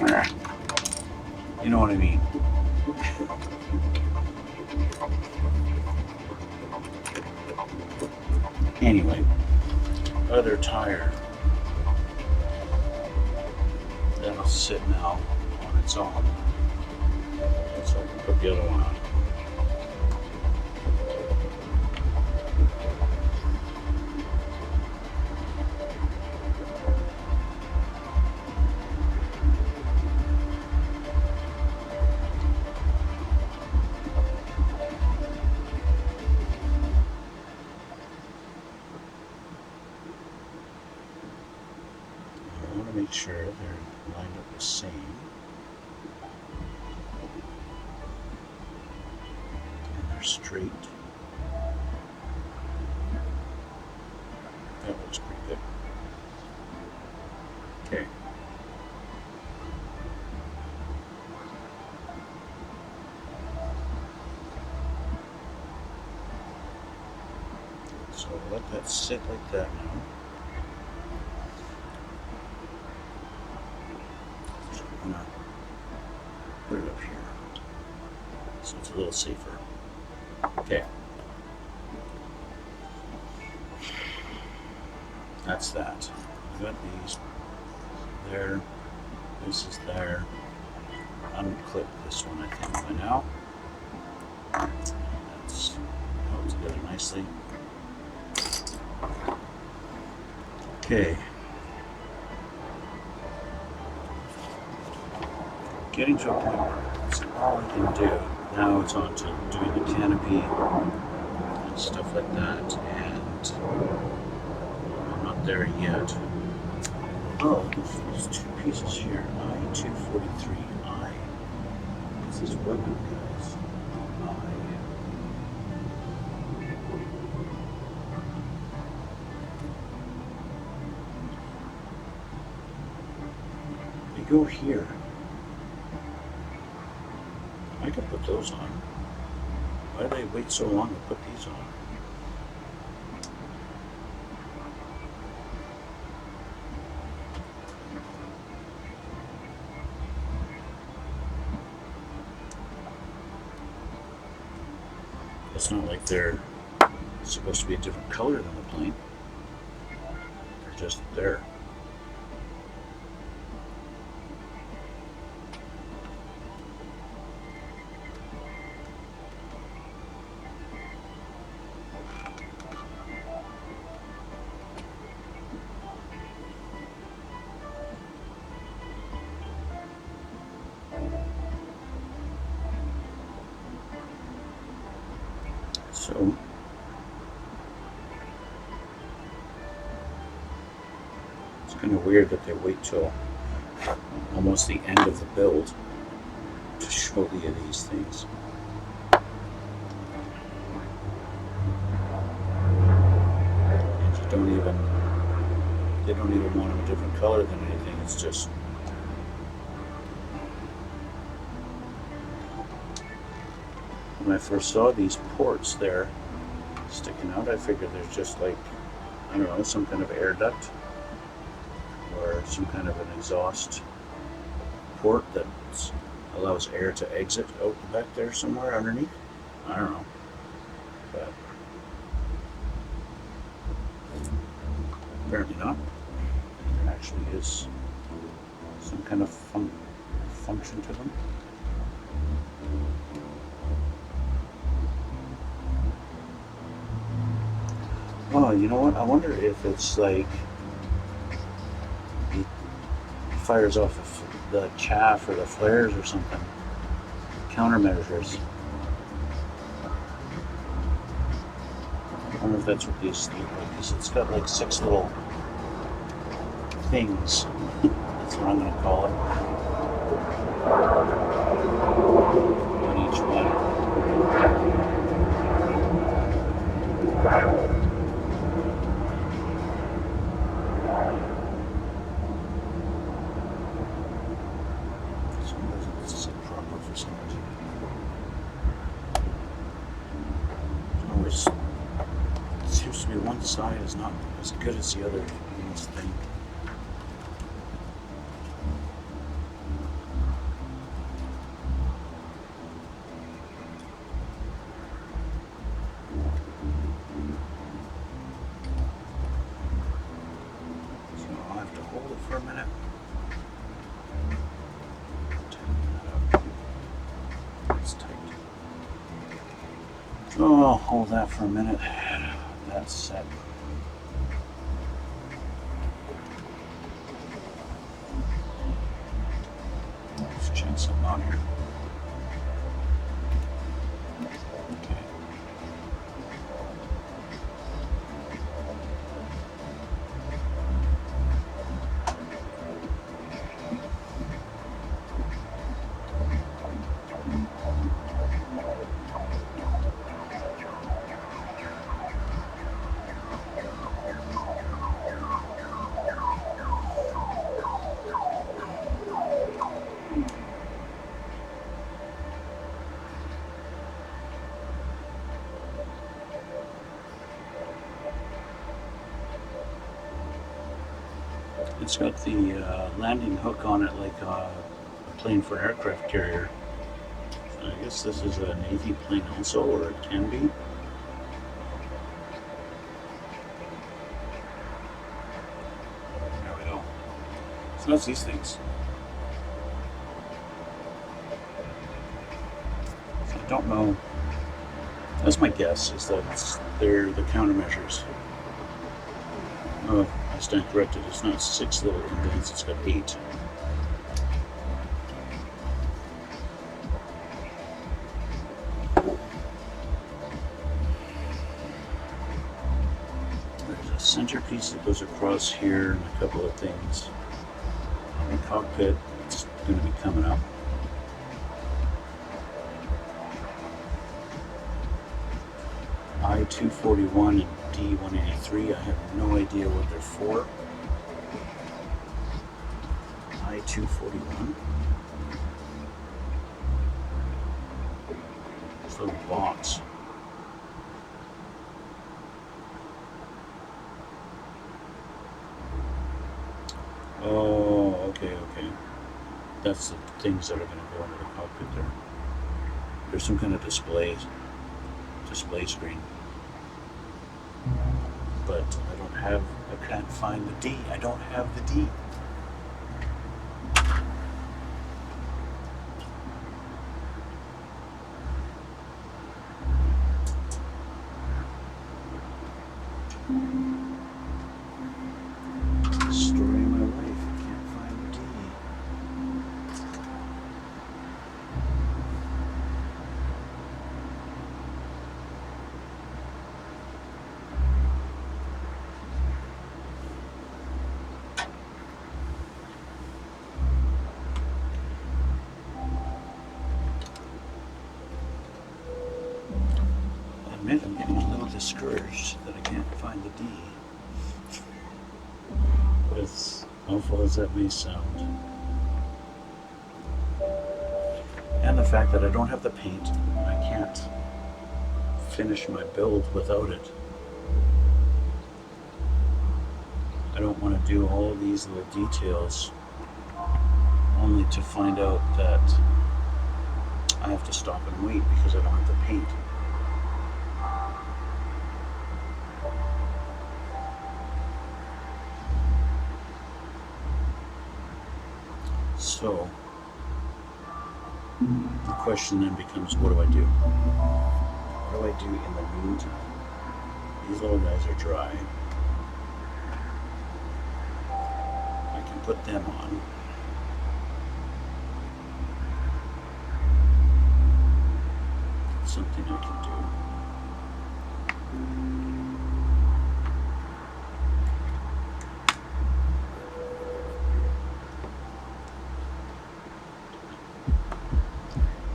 that. You know what I mean? Anyway, other tire. That'll sit now on its own. So I can put the other one on. Make sure they're lined up the same. And they're straight. That looks pretty good. Okay. So let that sit like that now. I'm gonna put it up here so it's a little safer. Okay. That's that. I've got these there. This is there. Unclip this one, I think, by now. That's held together nicely. Okay. Getting to a point where that's all I can do. Now it's on to doing the canopy and stuff like that, and I'm not there yet. Oh, there's two pieces here. I-243I. This is weapon, guys. They go here. I could put those on. Why do they wait so long to put these on? It's not like they're supposed to be a different color than the plane. They're just there. So Kind of weird that they wait till almost the end of the build to show you these things. And they don't even want them a different color than anything. It's just when I first saw these ports there sticking out, I figured there's just like, I don't know, some kind of air duct or some kind of an exhaust port that allows air to exit out the back there somewhere underneath. I don't know, but apparently not. There actually is some kind of function to them. Oh, you know what? I wonder if it's like it fires off the chaff or the flares or something. Countermeasures. I wonder if that's what these look like, because it's got like 6 little things. That's what I'm going to call it. On each one. One side is not as good as the other in this thing. So I'll have to hold it for a minute. It's tight. Oh, I'll hold that for a minute. That's set. Let's change something on here. Okay. It's got the landing hook on it like a plane for an aircraft carrier. So I guess this is a Navy plane also, or it can be. There we go. So that's these things. So I don't know. That's my guess, is that they're the countermeasures. Oh, I stand corrected. It's not 6 little indents, it's got 8. There's a centerpiece that goes across here and a couple of things. The cockpit, it's going to be coming up. I-241 and D-183, I have no idea what they're for. I-241. This little box. Oh, okay. That's the things that are going to go into the cockpit there. There's some kind of display screen. But I can't find the D. I don't have the D. Story of my life. I can't find the D. admit I'm getting a little discouraged that I can't find the D. But as awful as that may sound. And the fact that I don't have the paint, I can't finish my build without it. I don't want to do all these little details only to find out that I have to stop and wait because I don't have the paint. So the question then becomes, what do I do? What do I do in the meantime? These little guys are dry. I can put them on. Something I can do.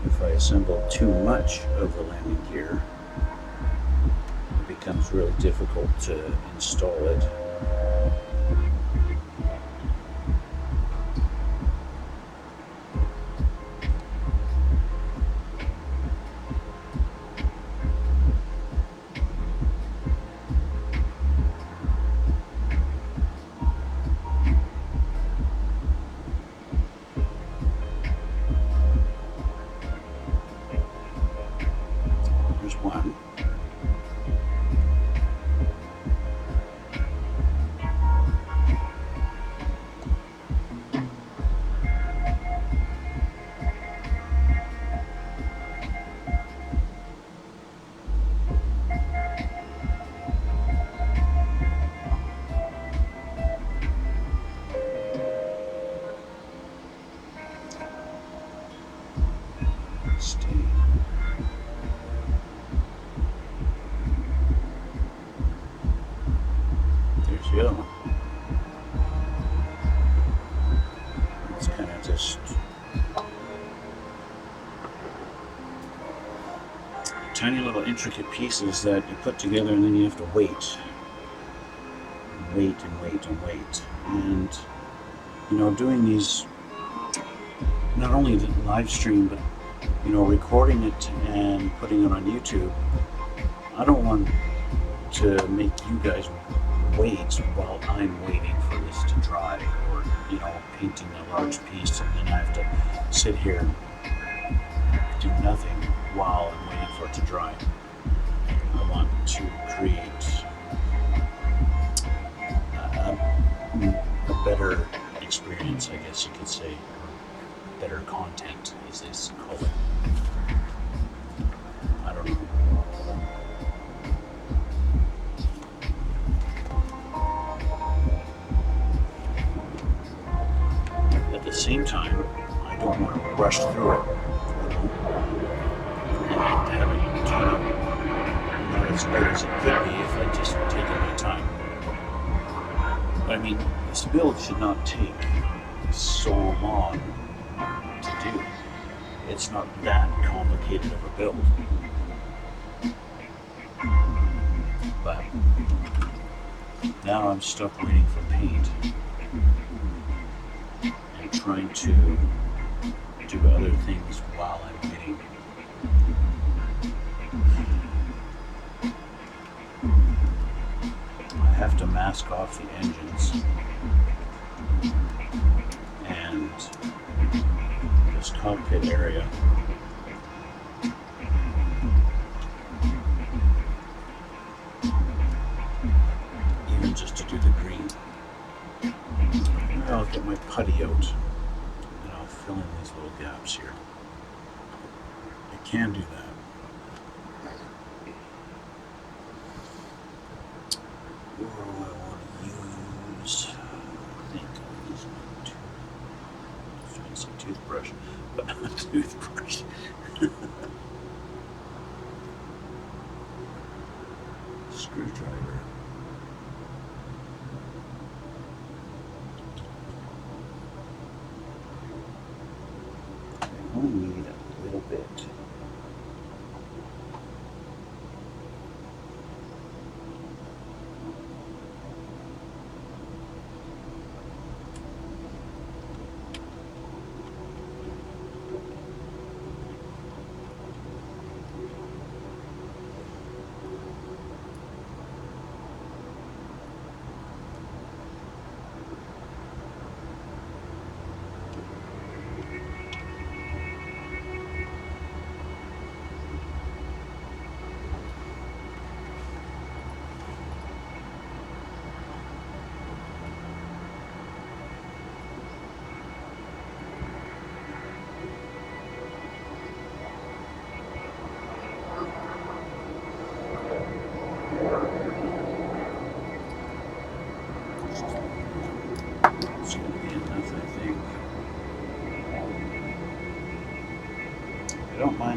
If I assemble too much of the landing gear, it becomes really difficult to install it. One. Stay. There's the other one. It's kind of just tiny little intricate pieces that you put together and then you have to wait. Wait and wait and wait. And, you know, doing these, not only the live stream, but, you know, recording it and putting it on YouTube, I don't want to make you guys wait while I'm waiting for this to dry, or, you know, painting a large piece and then I have to sit here and do nothing while I'm waiting for it to dry. I want to create a better experience, I guess you could say, or better content, as they call it. I don't know. At the same time, I don't want to rush through it, and have it turn out not as good as it could be if I just take my time. But I mean, this build should not take so long to do. It's not that complicated of a build. But now I'm stuck waiting for paint and trying to do other things while I'm waiting. I have to mask off the engines and this cockpit area. Even just to do the green. I'll get my putty out and I'll fill in these little gaps here. I can do that. What do I want to use? I think I'll use my fancy toothbrush. Toothbrush. Screwdriver. I only need a little bit.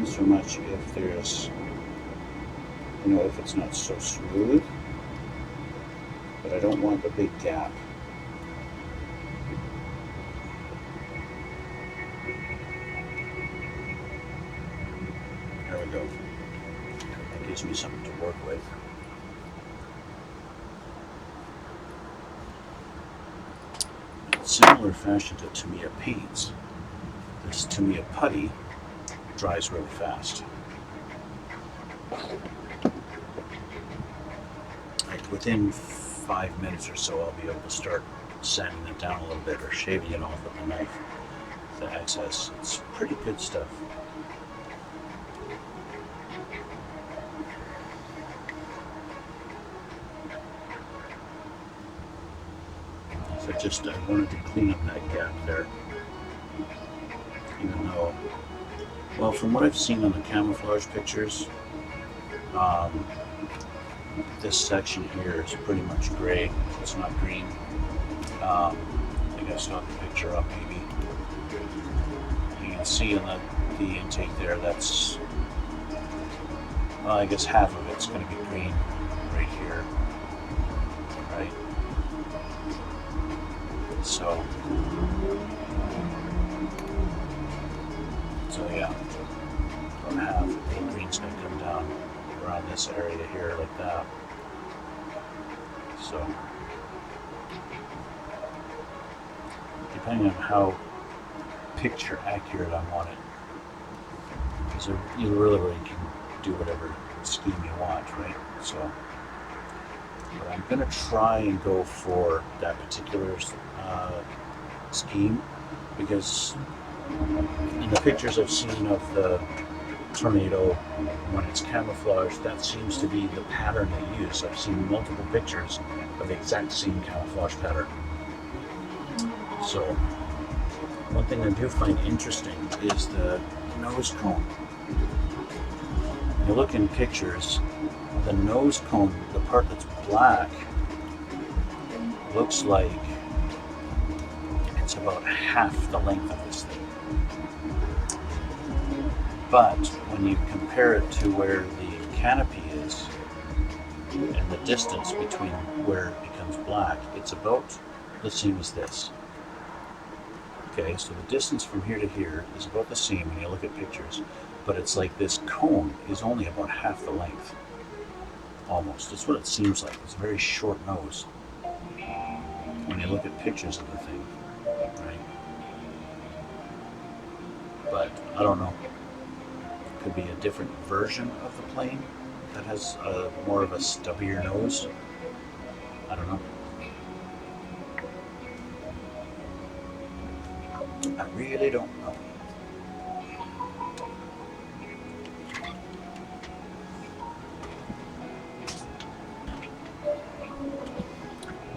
mind so much if there's, you know, if it's not so smooth, but I don't want the big gap. There we go. That gives me something to work with. In similar fashion to Tamiya paints, this Tamiya putty dries really fast. Like within 5 minutes or so, I'll be able to start sanding it down a little bit or shaving it off with the knife. The excess, it's pretty good stuff. So I wanted to clean up that gap there. Even though, well, from what I've seen on the camouflage pictures, this section here is pretty much gray. It's not green. I think I saw the picture up maybe. You can see in the intake there, that's, well, I guess half of it's going to be green right here, right? So yeah, about half the green's going to come down around this area here like that. So depending on how picture accurate I want it, because you really can do whatever scheme you want, right? So, but I'm going to try and go for that particular scheme, because in the pictures I've seen of the tornado, when it's camouflaged, that seems to be the pattern they use. I've seen multiple pictures of the exact same camouflage pattern. So one thing I do find interesting is the nose cone. When you look in pictures, the nose cone, the part that's black, looks like it's about half the length of this thing. But when you compare it to where the canopy is and the distance between where it becomes black, it's about the same as this. Okay, so the distance from here to here is about the same when you look at pictures, but it's like this cone is only about half the length. Almost. That's what it seems like. It's a very short nose when you look at pictures of the thing, right? But I don't know. Could be a different version of the plane that has more of a stubbier nose. I don't know. I really don't know.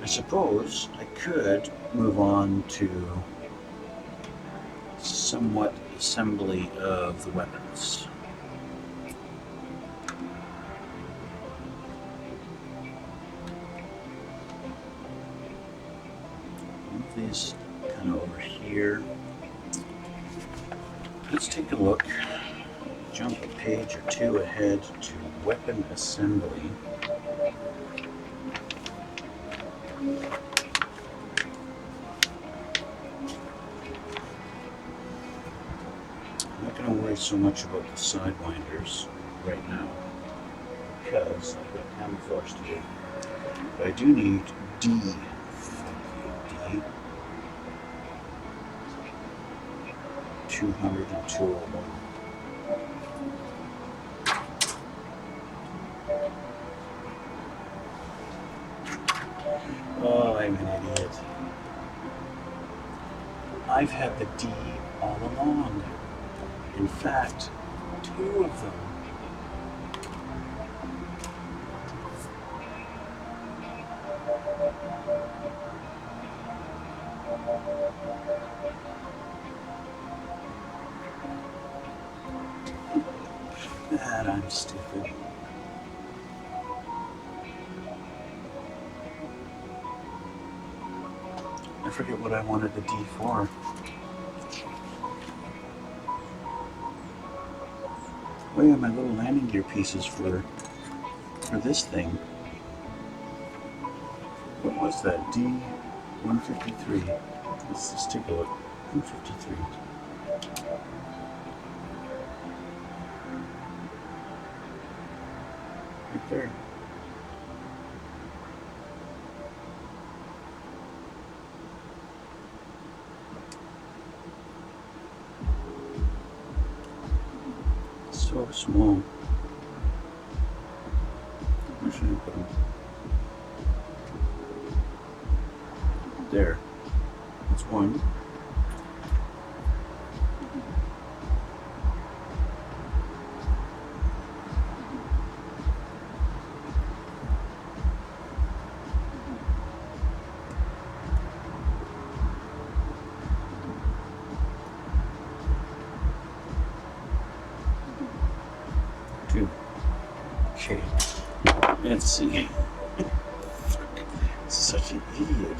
I suppose I could move on to somewhat assembly of the weapons. Move these kind of over here. Let's take a look, jump a page or two ahead to weapon assembly. I'm not going to worry so much about the sidewinders right now, because I've got camouflage to do. But I do need D. D. 200 and 201. Oh, I'm an idiot. I've had the D all along. In fact, 2 of them. God, I'm stupid. I forget what I wanted the D for. I have my little landing gear pieces for this thing. What was that? D153. Let's just take a look. 153. Right there. So small. Where should I put them? There. That's one. Two. Okay. Let's see. Such an idiot.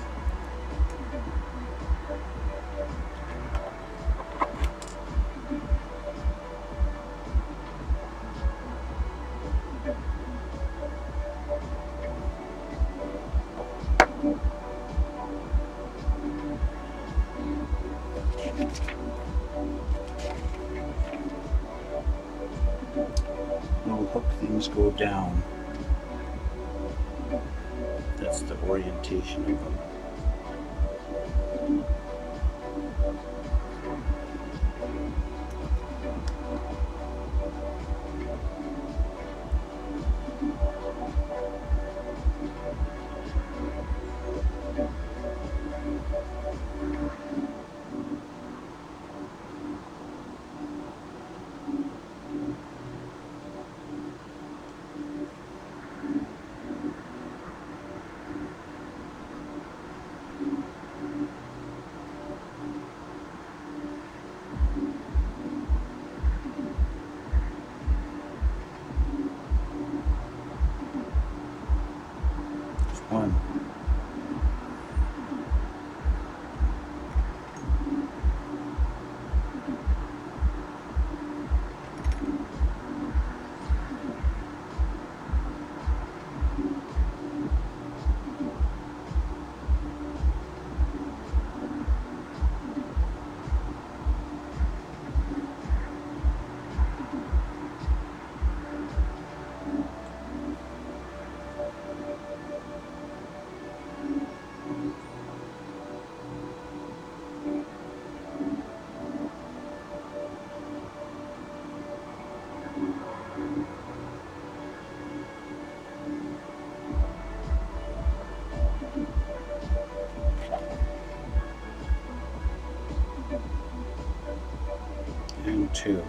Little hook things go down. That's the orientation of them. One. And two.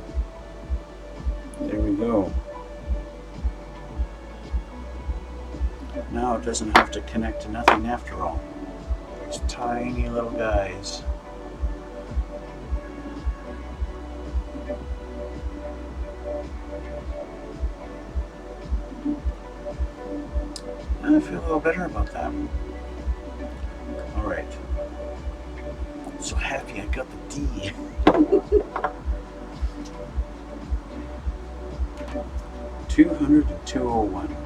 There we go. Now it doesn't have to connect to nothing after all. These tiny little guys. I feel a little better about that. Alright. So happy I got the D. 200 and 201.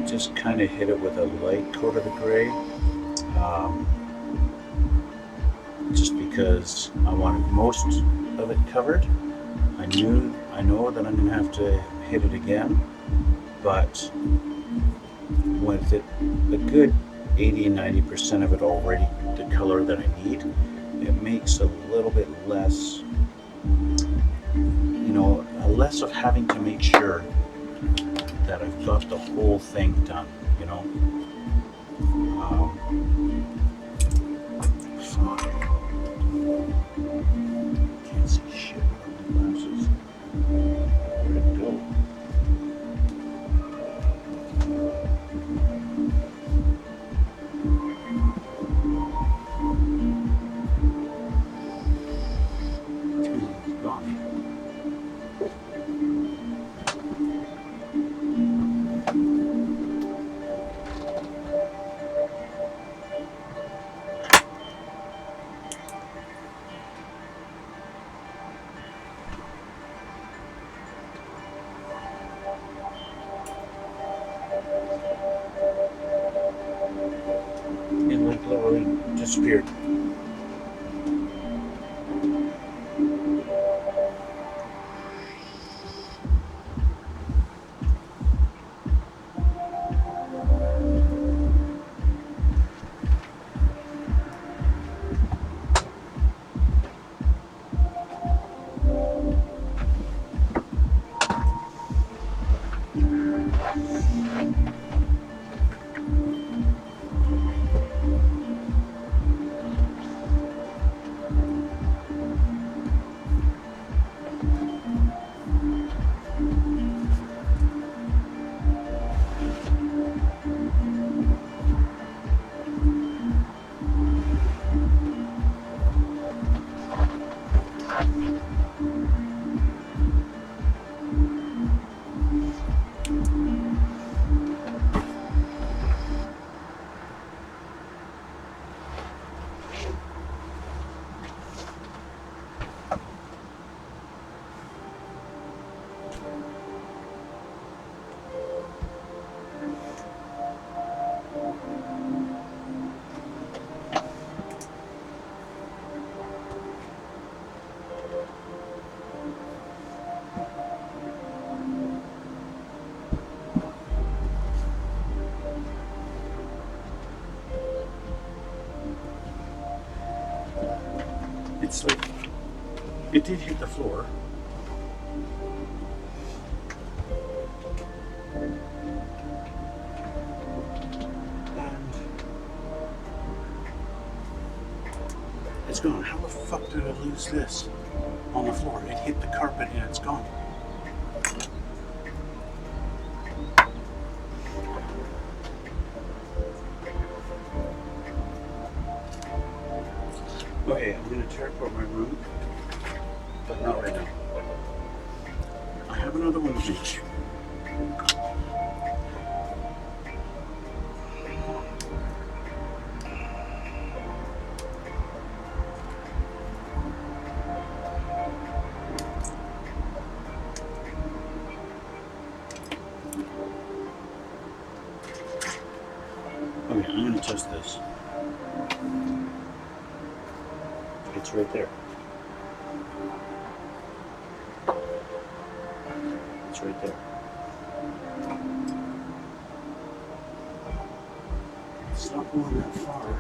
Just kind of hit it with a light coat of the gray, just because I wanted most of it covered. I know that I'm going to have to hit it again, but with it a good 80 and 90% of it already the color that I need, it makes a little bit less, less of having to make sure that I've got the whole thing done, Fuck. Can't see shit without my glasses. Where'd it go? It's gone. It like literally disappeared. It's like, it did hit the floor. And it's gone. How the fuck did I lose this on the floor? It hit the carpet and it's gone. Okay, I'm going to tear apart my room, but not right now. I have another one to teach. Okay, I'm going to test this. It's right there. It's right there. It's not going that far.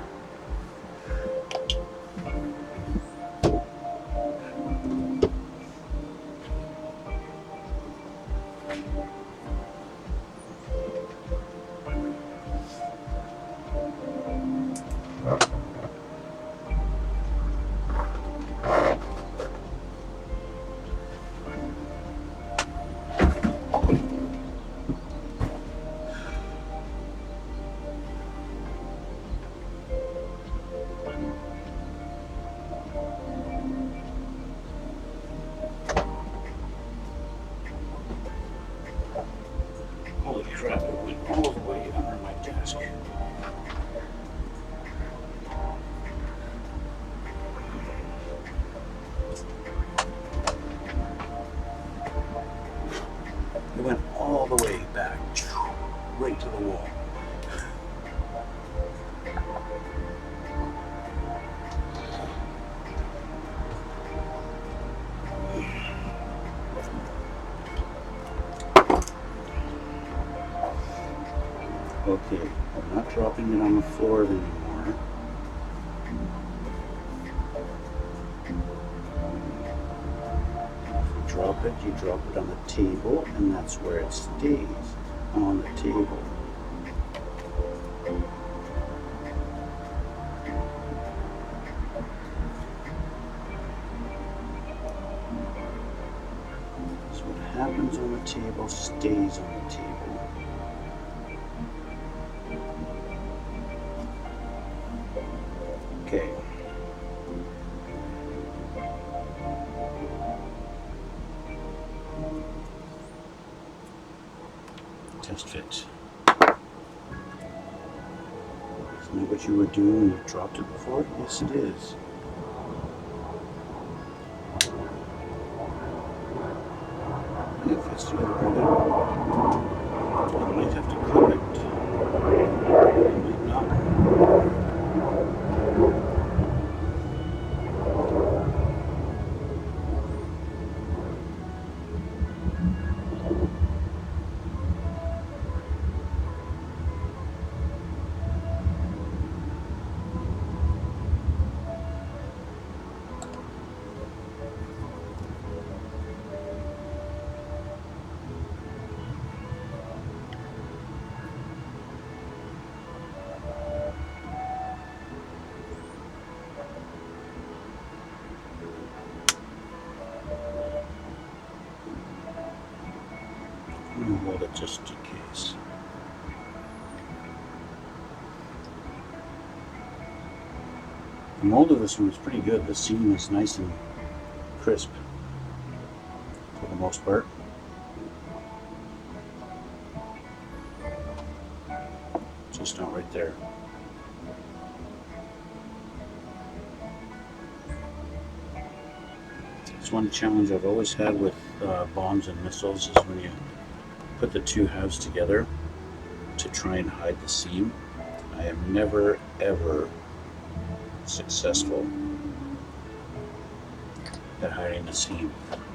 Holy crap, it went all the way under my desk. It went all the way back, right to the wall. Okay, I'm not dropping it on the floor anymore. If you drop it on the table, and that's where it stays, on the table. happens on the table stays on the table. Okay. Test fit. Isn't that what you were doing when you dropped it before? Yes, it is. It fits together pretty good. I might have to correct. I might not. I'm going to hold it just in case. The mold of this one is pretty good. The seam is nice and crisp for the most part. Just not right there. It's one challenge I've always had with bombs and missiles is when you put the two halves together to try and hide the seam. I am never ever successful at hiding the seam.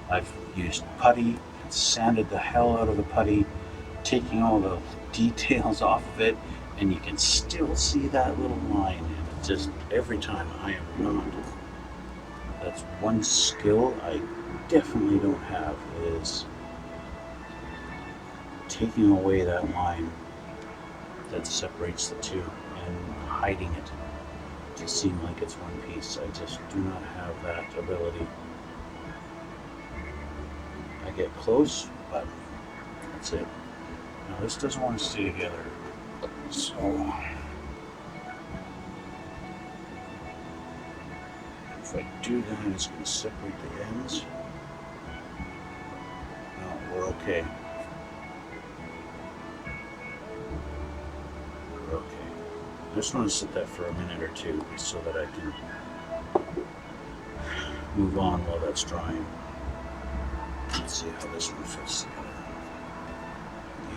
I've used putty and sanded the hell out of the putty, taking all the details off of it, and you can still see that little line, and it just every time I am not. That's one skill I definitely don't have, is taking away that line that separates the two and hiding it to seem like it's one piece. I just do not have that ability. I get close, but that's it. Now this doesn't want to stay together, so if I do that, it's going to separate the ends. No, we're okay. We're okay. I just want to sit that for a minute or two so that I can move on while that's drying. Let's see how this one fits together.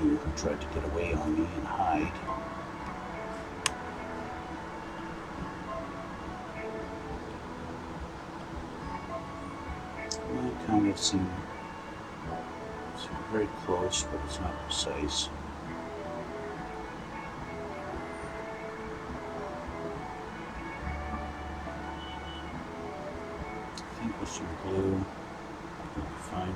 You tried to get away on me and hide. I kind of seem very close, but it's not precise. I think with some glue, it'll be fine.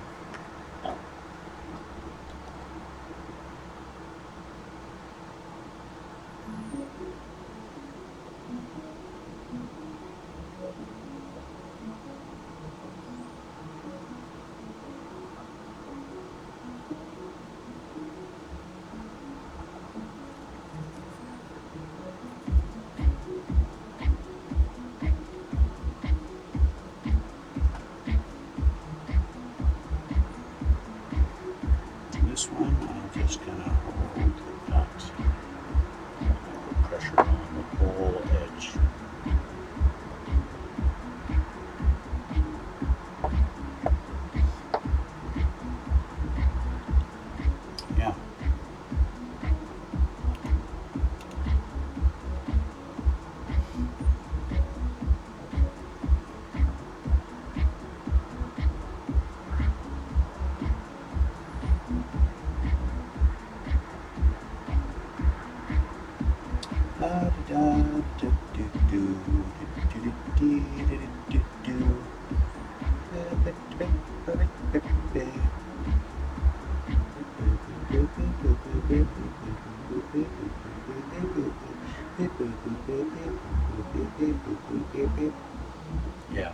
This one, I'll just kind of hold that, put pressure on the whole edge. Yeah. Yeah.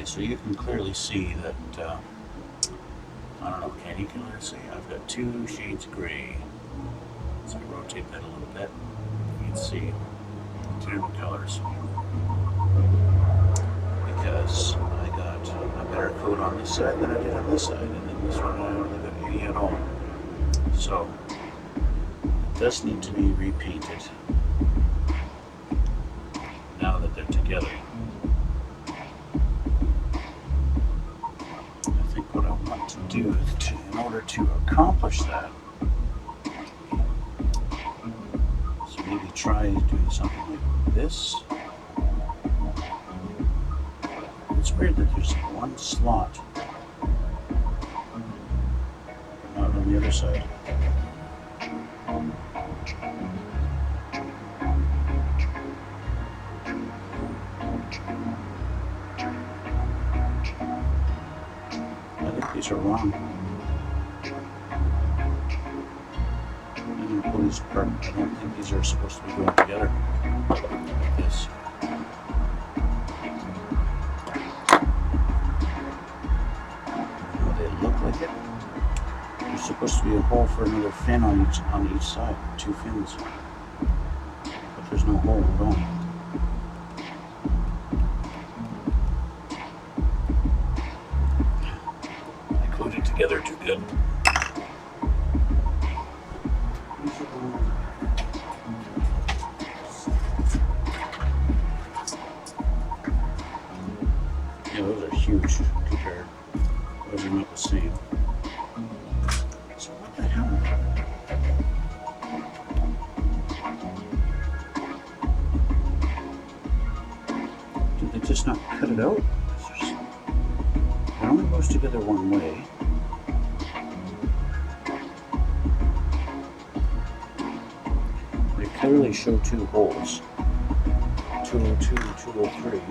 so you can clearly see that, I don't know, can you clearly see? I've got 2 shades of gray. So I rotate that a little bit. You can see 2 different colors. Because I got a better coat on this side than I did on this side, and then this one I don't really got any at all. So it does need to be repainted now that they're together. I think what I want to do is in order to accomplish that, so maybe try doing something like this. It's weird that there's one slot not on the other side. I think these are wrong. In the police department, I don't think these are supposed to be going together like this. Like it. There's supposed to be a hole for another fin on each side, 2 fins, but there's no hole at all. I glued it together too good. Yeah, those are huge compared. Those are not the same. So what the hell? Did they just not cut it out? It only goes together one way. They clearly show 2 holes. 202, 203.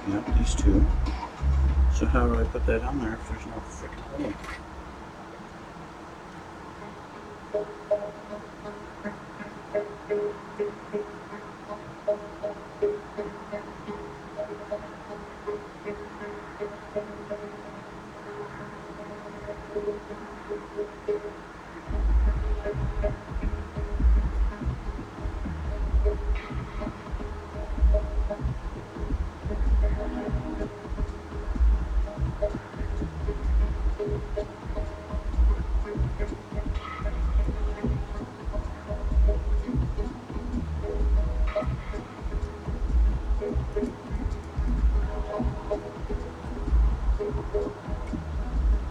Yep, these 2. So how do I put that on there if there's no freaking hole?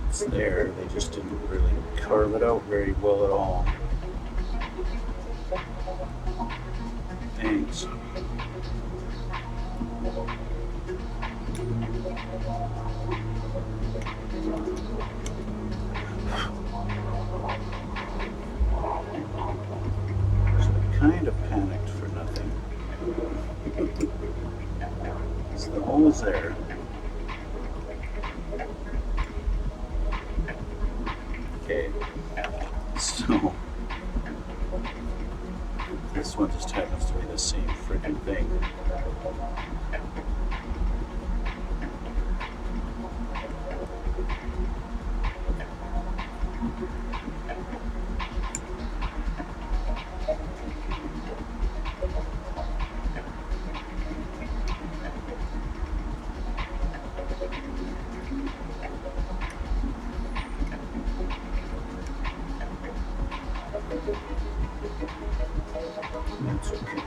It's there, they just didn't really carve it out very well at all. Thanks. So I kind of panicked for nothing. So the hole is there. Okay, so this one just happens to be the same freaking thing. That's okay.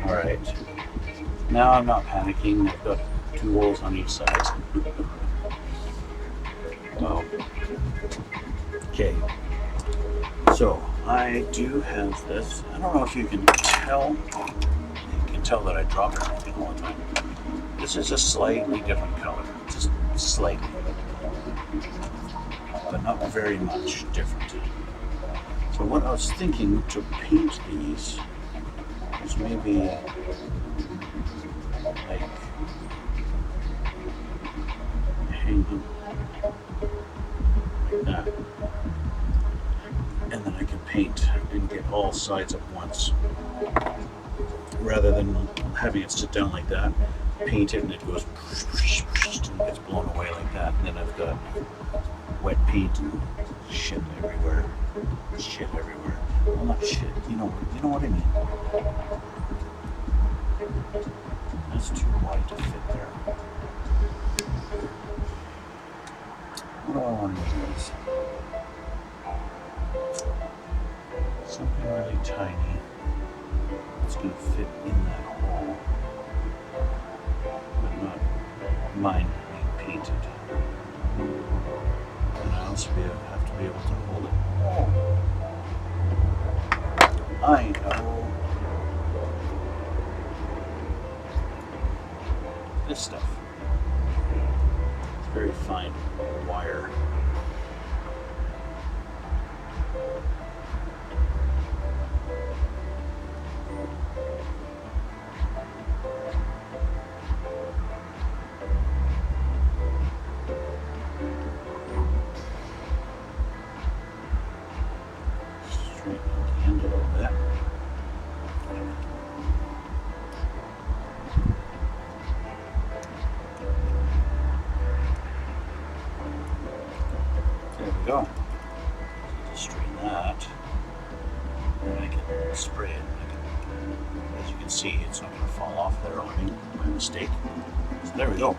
Alright. Now I'm not panicking. I've got 2 holes on each side. Wow. Okay. So I do have this. I don't know if you can tell. You can tell that I drop everything all the time. This is a slightly different color. Just slightly. But not very much different. So what I was thinking to paint these is maybe like hang on. like that. And then I can paint and get all sides at once. Rather than having it sit down like that, paint it and it goes and gets blown away like that. And then I've got wet paint and shit everywhere. Shit everywhere. Well, not shit. You know what I mean. That's too wide to fit there. What do I want to use? Something really tiny. It's going to fit in that hole, but not mine being painted. And I also have to be able to hold it. I know. This stuff. It's very fine wire. Go. Just straighten that, and I can spray it. As you can see, it's not going to fall off there on me by mistake. So there we go.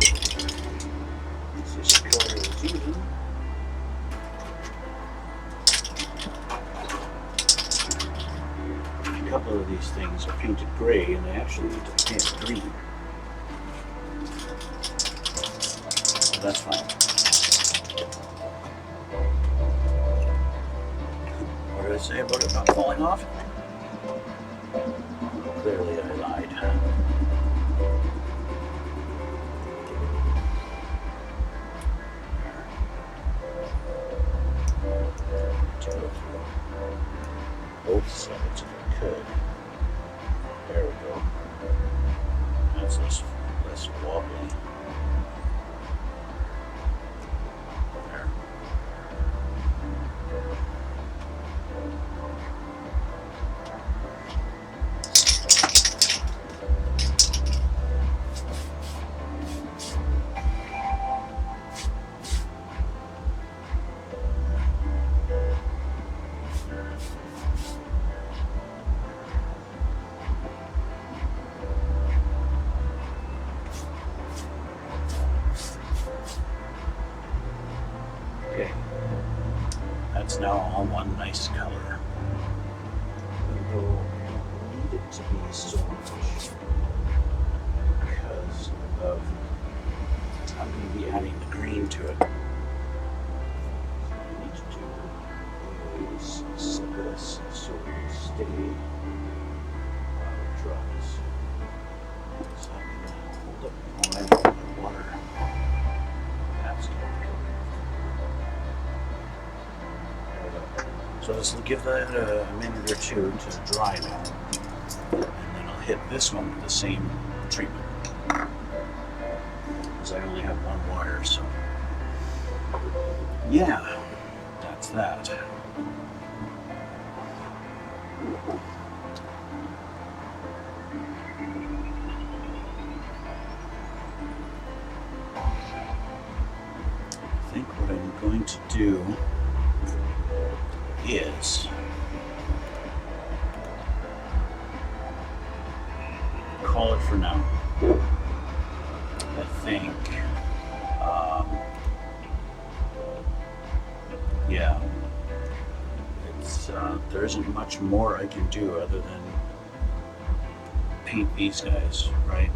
This is color I was using. A couple of these things are painted gray, and they actually need to be painted green. That's fine. What did I say about it not falling off? Clearly I lied. To go through both sides if I could. There we go. That's less wobbly. Okay, that's now all one nice color. Although I don't need it to be so much because of I'm going to be adding the green to it. So I need to do is set this so it will stay while it dries. So I'm going to hold up my water. That's good. So just give that a minute or two to dry now, and then I'll hit this one with the same treatment, because I only have one wire, so yeah, that's that. I think what I'm going to do is call it for now. I think, yeah, it's there isn't much more I can do other than paint these guys, right?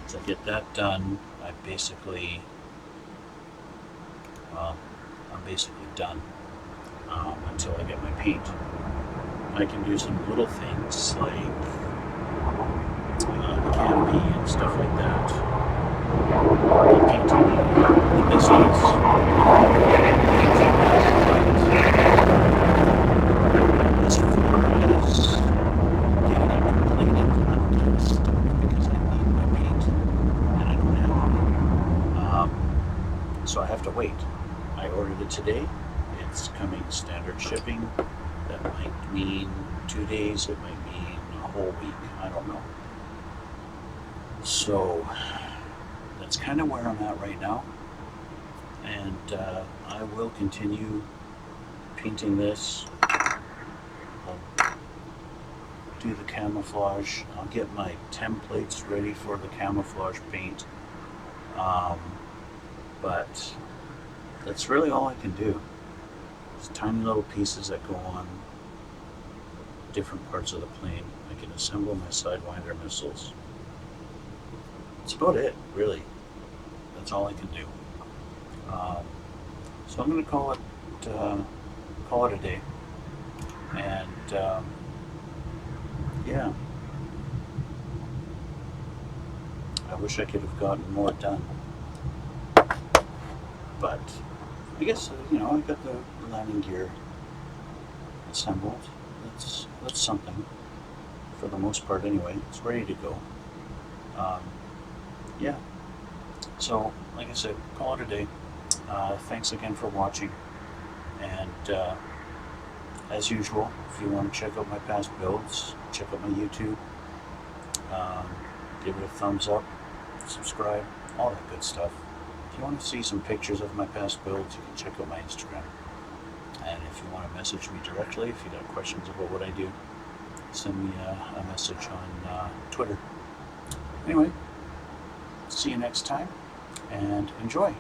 To get that done, I'm basically done until I get my paint. I can do some little things like canopy and stuff like that. Painting the business. As far as getting it completed, I'm going to stop because I need my paint. today. It's coming standard shipping. That might mean 2 days, it might mean a whole week, I don't know. So that's kind of where I'm at right now, and I will continue painting this. I'll do the camouflage. I'll get my templates ready for the camouflage paint, but that's really all I can do. It's tiny little pieces that go on different parts of the plane. I can assemble my Sidewinder missiles. That's about it, really. That's all I can do. So I'm going to call it a day. And yeah, I wish I could have gotten more done, but I guess I got the landing gear assembled. That's something for the most part, anyway. It's ready to go. Yeah. So, like I said, call it a day. Thanks again for watching, and as usual, if you want to check out my past builds, check out my YouTube. Give it a thumbs up, subscribe, all that good stuff. If you want to see some pictures of my past builds, you can check out my Instagram. And if you want to message me directly, if you got questions about what I do, send me a message on Twitter. Anyway, see you next time, and enjoy.